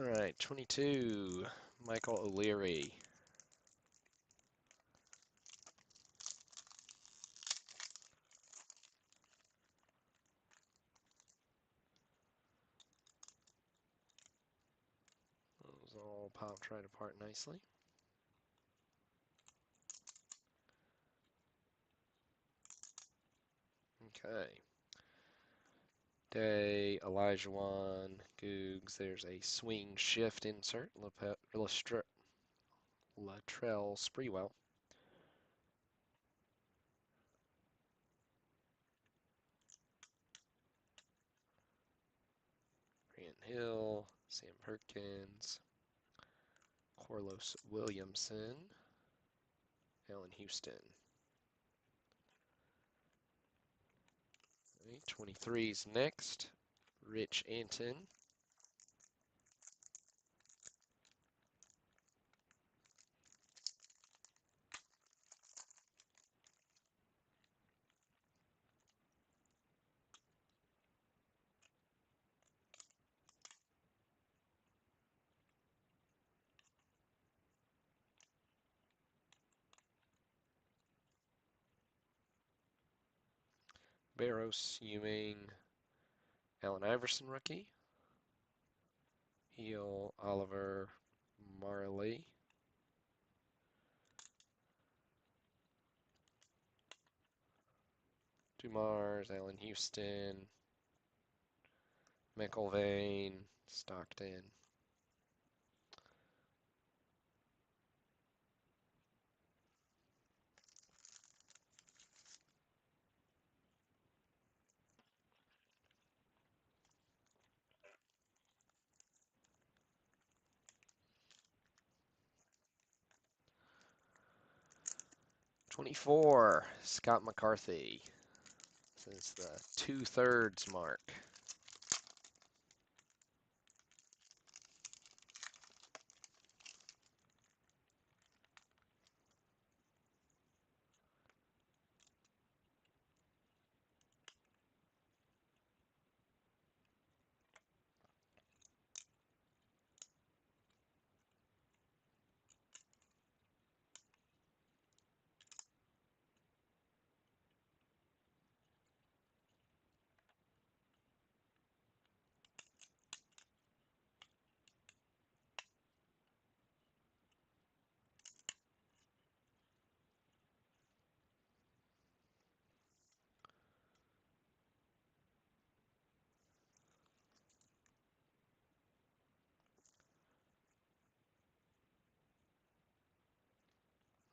All right, 22, Michael O'Leary. Those all popped right apart nicely. Okay. Day, Elijah Googs. There's a swing shift insert. Latrell Sprewell. Grant Hill, Sam Perkins, Corlos Williamson, Allen Houston. 23's next. Rich Anton. Barros, Ewing, Allen Iverson rookie. Heel, Oliver, Marley. Dumars, Allen Houston, McIlvain, Stockton. '24, Scott McCarthy. This is the 2/3 mark.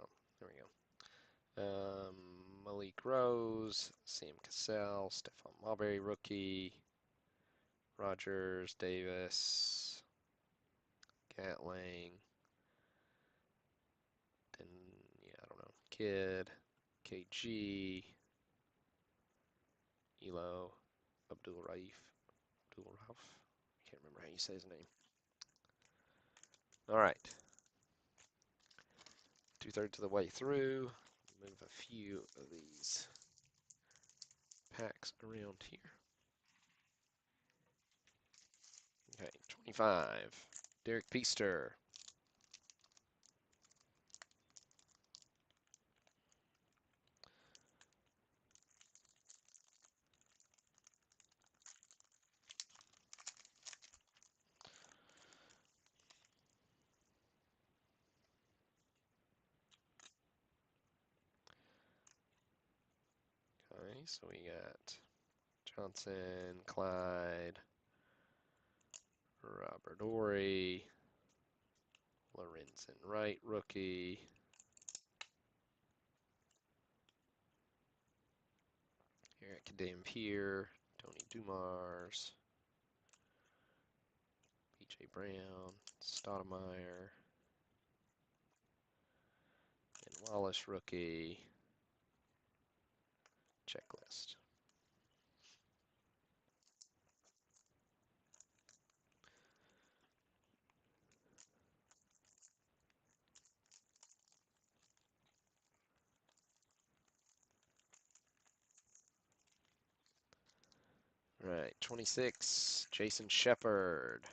Oh, there we go. Malik Rose, Sam Cassell, Stephon Marbury rookie, Rogers, Davis, Gatling, then, yeah, I don't know, Kidd, KG, Elo, Abdul Rauf. I can't remember how you say his name. All right. 2/3 of the way through. Move a few of these packs around here. Okay, 25. Derek Peaster. Okay, so we got Johnson, Clyde, Robert Ory, Lorenzen Wright, rookie, Eric Dampier, Tony Dumars, B.J. Brown, Stoudemire, and Wallace, rookie, checklist. All right, 26, Jason Shepard.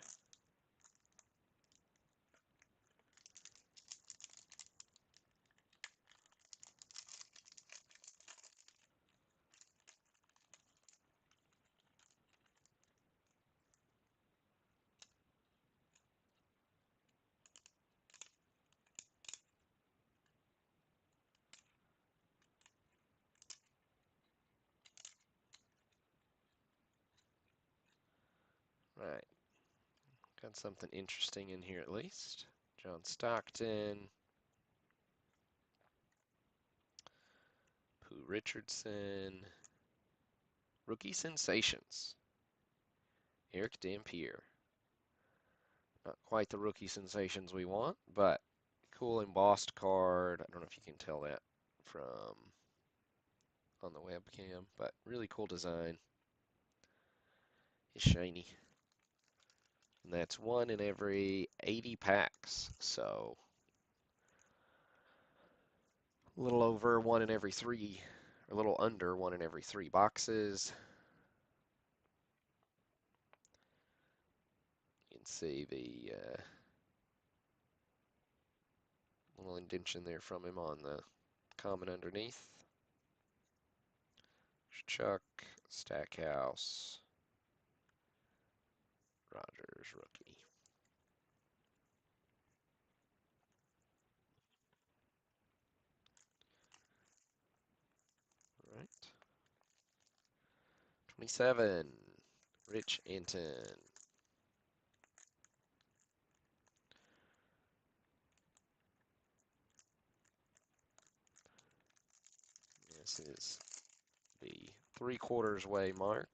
All right, got something interesting in here at least. John Stockton, Pooh Richardson, rookie sensations, Eric Dampier. Not quite the rookie sensations we want, but cool embossed card. I don't know if you can tell that from on the webcam, but really cool design. It's shiny. And that's one in every 80 packs. So a little over one in every three, a little under one in every three boxes. You can see the little indentation there from him on the comment underneath. Chuck, Stackhouse, Rogers, rookie. All right. 27, Rich Anton. This is the 3/4 way mark.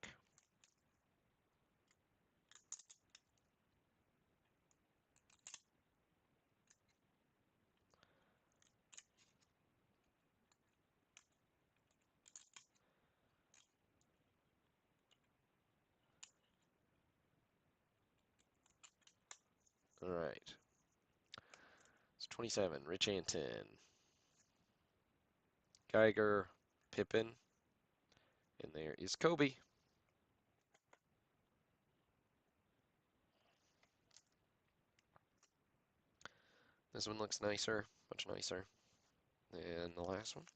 All right. It's 27, Rich Anton. Geiger, Pippen, and there is Kobe. This one looks nicer, much nicer than the last one.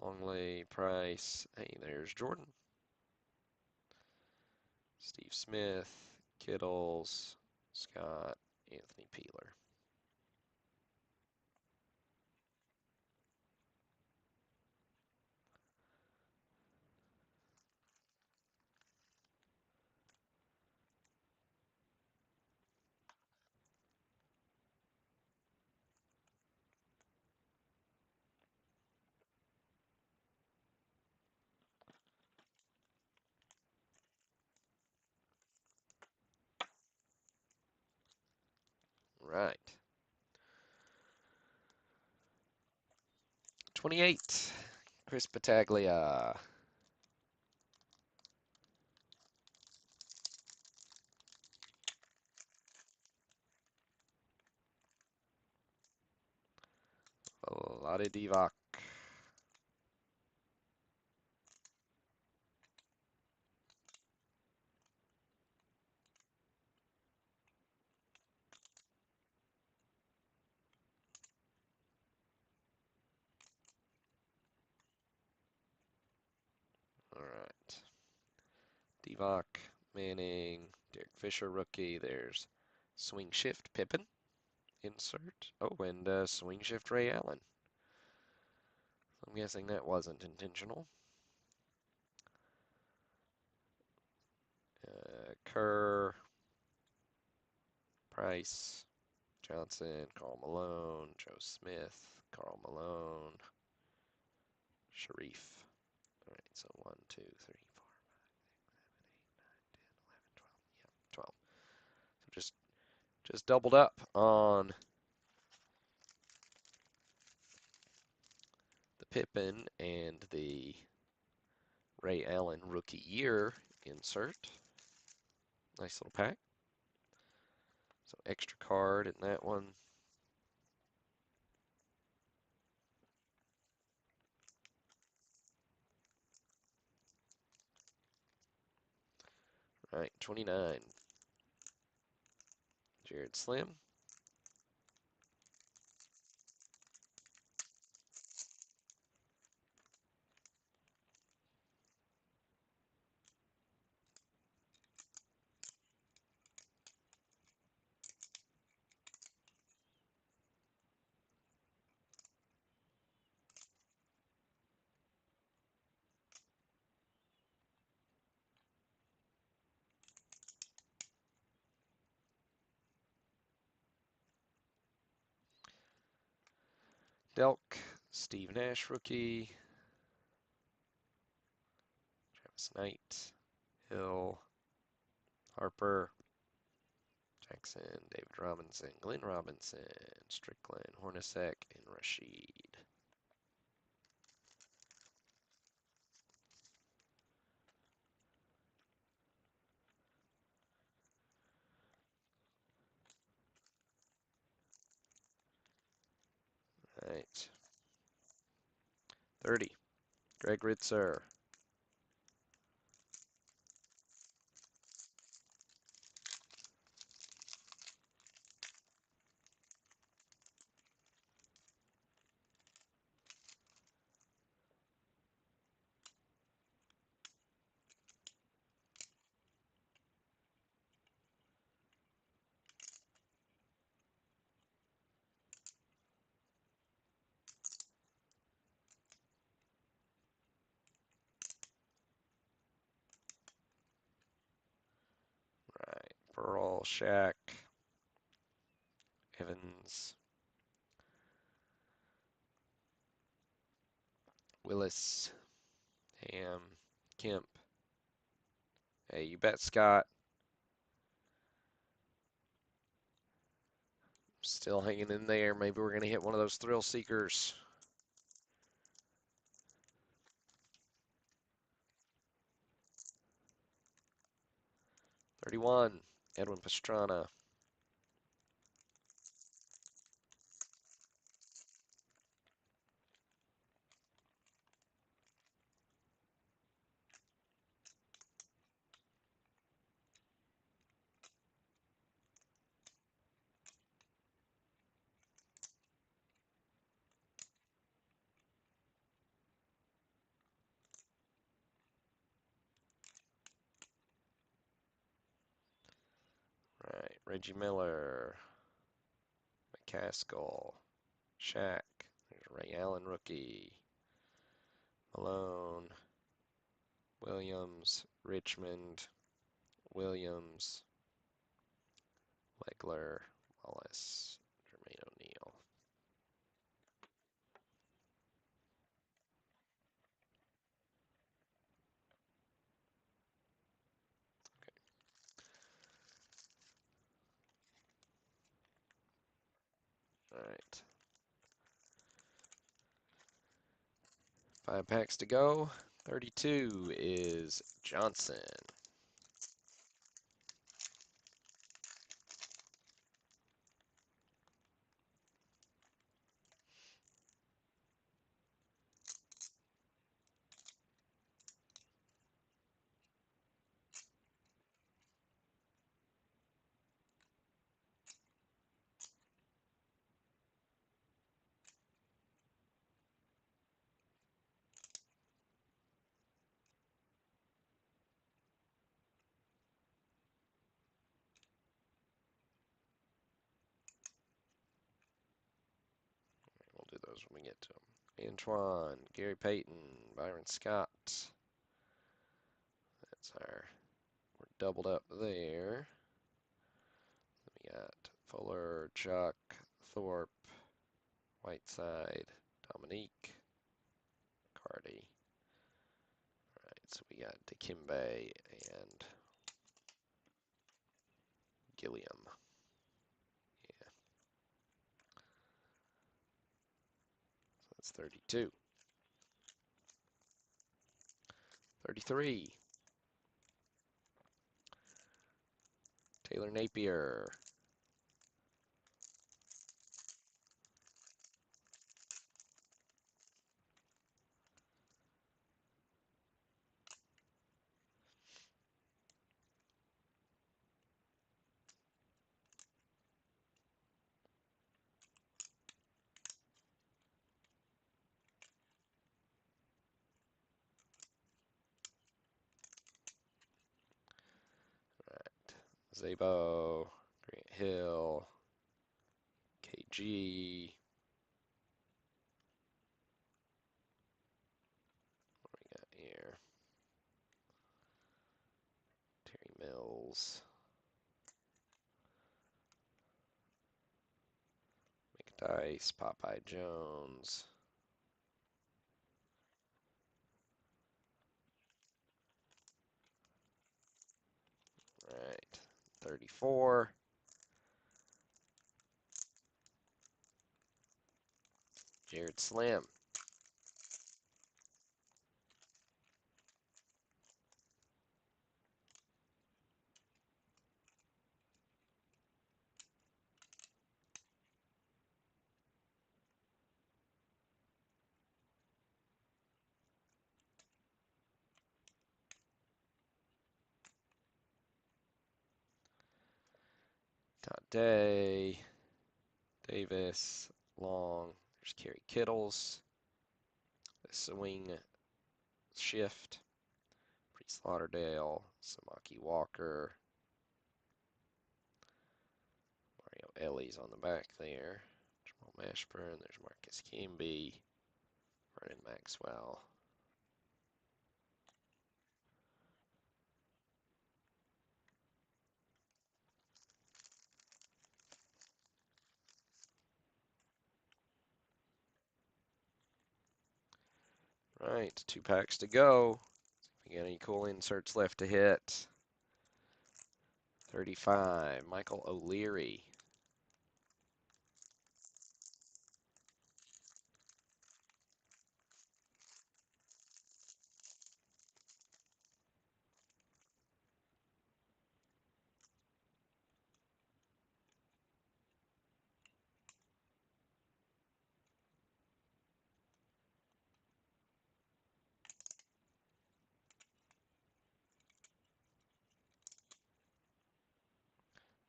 Longley, Price. Hey, there's Jordan. Steve Smith, Kittles, Scott, Anthony Peeler. Right. 28, Chris Battaglia. Vlade Divac. All right. Divac, Manning, Derek Fisher, rookie. There's Swing Shift, Pippin. Insert. Oh, and Swing Shift, Ray Allen. I'm guessing that wasn't intentional. Kerr, Price, Johnson, Karl Malone, Joe Smith, Karl Malone, Sharif. All right, so 1, 2, 3, 4, 5, 6, 7, 8, 9, 10, 11, 12. Yeah, 12. So just doubled up on the Pippin and the Ray Allen rookie year insert. Nice little pack. So extra card in that one. All right, 29. Jared Slim. Delk, Steve Nash rookie, Travis Knight, Hill, Harper, Jackson, David Robinson, Glenn Robinson, Strickland, Hornacek, and Rashid. All right, 30. Greg Ritzer. Right, Burl, Shaq, Evans, Willis, Ham, Kemp. Hey, you bet, Scott. Still hanging in there. Maybe we're going to hit one of those thrill seekers. 31. Edwin Pastrana. Right, Reggie Miller, McCaskill, Shaq. There's Ray Allen rookie. Malone, Williams, Richmond, Williams, Legler, Wallace, Jermaine O'Neal. All right. 5 packs to go. 32 is Johnson. We'll do those when we get to them. Antoine, Gary Payton, Byron Scott. That's we're doubled up there. We got Fuller, Chuck, Thorpe, Whiteside, Dominique, Cardi. All right, so we got Dikembe and Gilliam. Yeah, so that's 32. 33, Taylor Napier. Zabo, Grant Hill, KG. What we got here? Terry Mills, McDice, Popeye Jones. All right, 34. Jared Slim. Todd Day, Davis, Long. There's Kerry Kittles. The swing shift. Priest Lauderdale, Samaki Walker. Mario Ellie's on the back there. Jamal Mashburn. There's Marcus Kimby. Vernon Maxwell. Right, 2 packs to go. We got any cool inserts left to hit? 35, Michael O'Leary.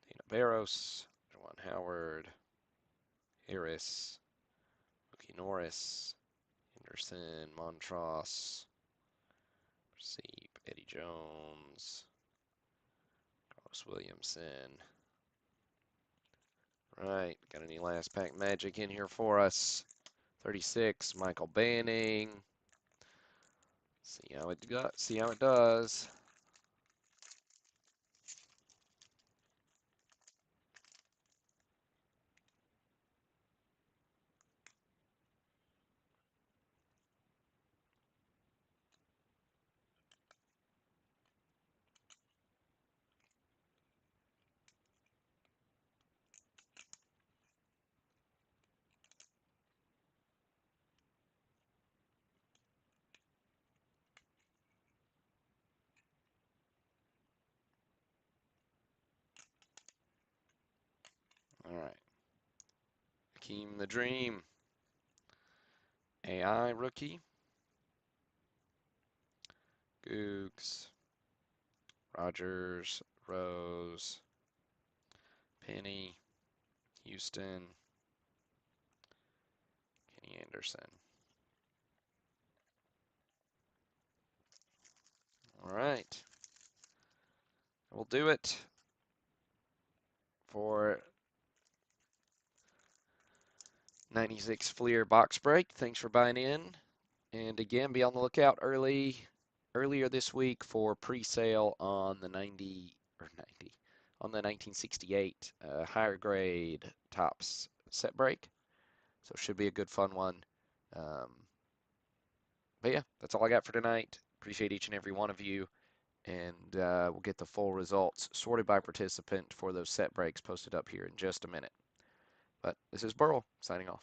Dana Barros, Juwan Howard, Harris, Mookie Norris, Henderson, Montross, Seep, Eddie Jones, Carlos Williamson. Right, got any last pack magic in here for us? 36, Michael Banning. See how it does. All right. Akeem the Dream. AI rookie. Googs. Rogers. Rose. Penny. Houston. Kenny Anderson. All right. We'll do it for 96 Fleer box break. Thanks for buying in. And again, be on the lookout earlier this week for pre-sale on the 90 on the 1968 higher grade tops set break. So it should be a good fun one. Um, but yeah, that's all I got for tonight. Appreciate each and every one of you. And we'll get the full results sorted by participant for those set breaks posted up here in just a minute. But this is Burl signing off.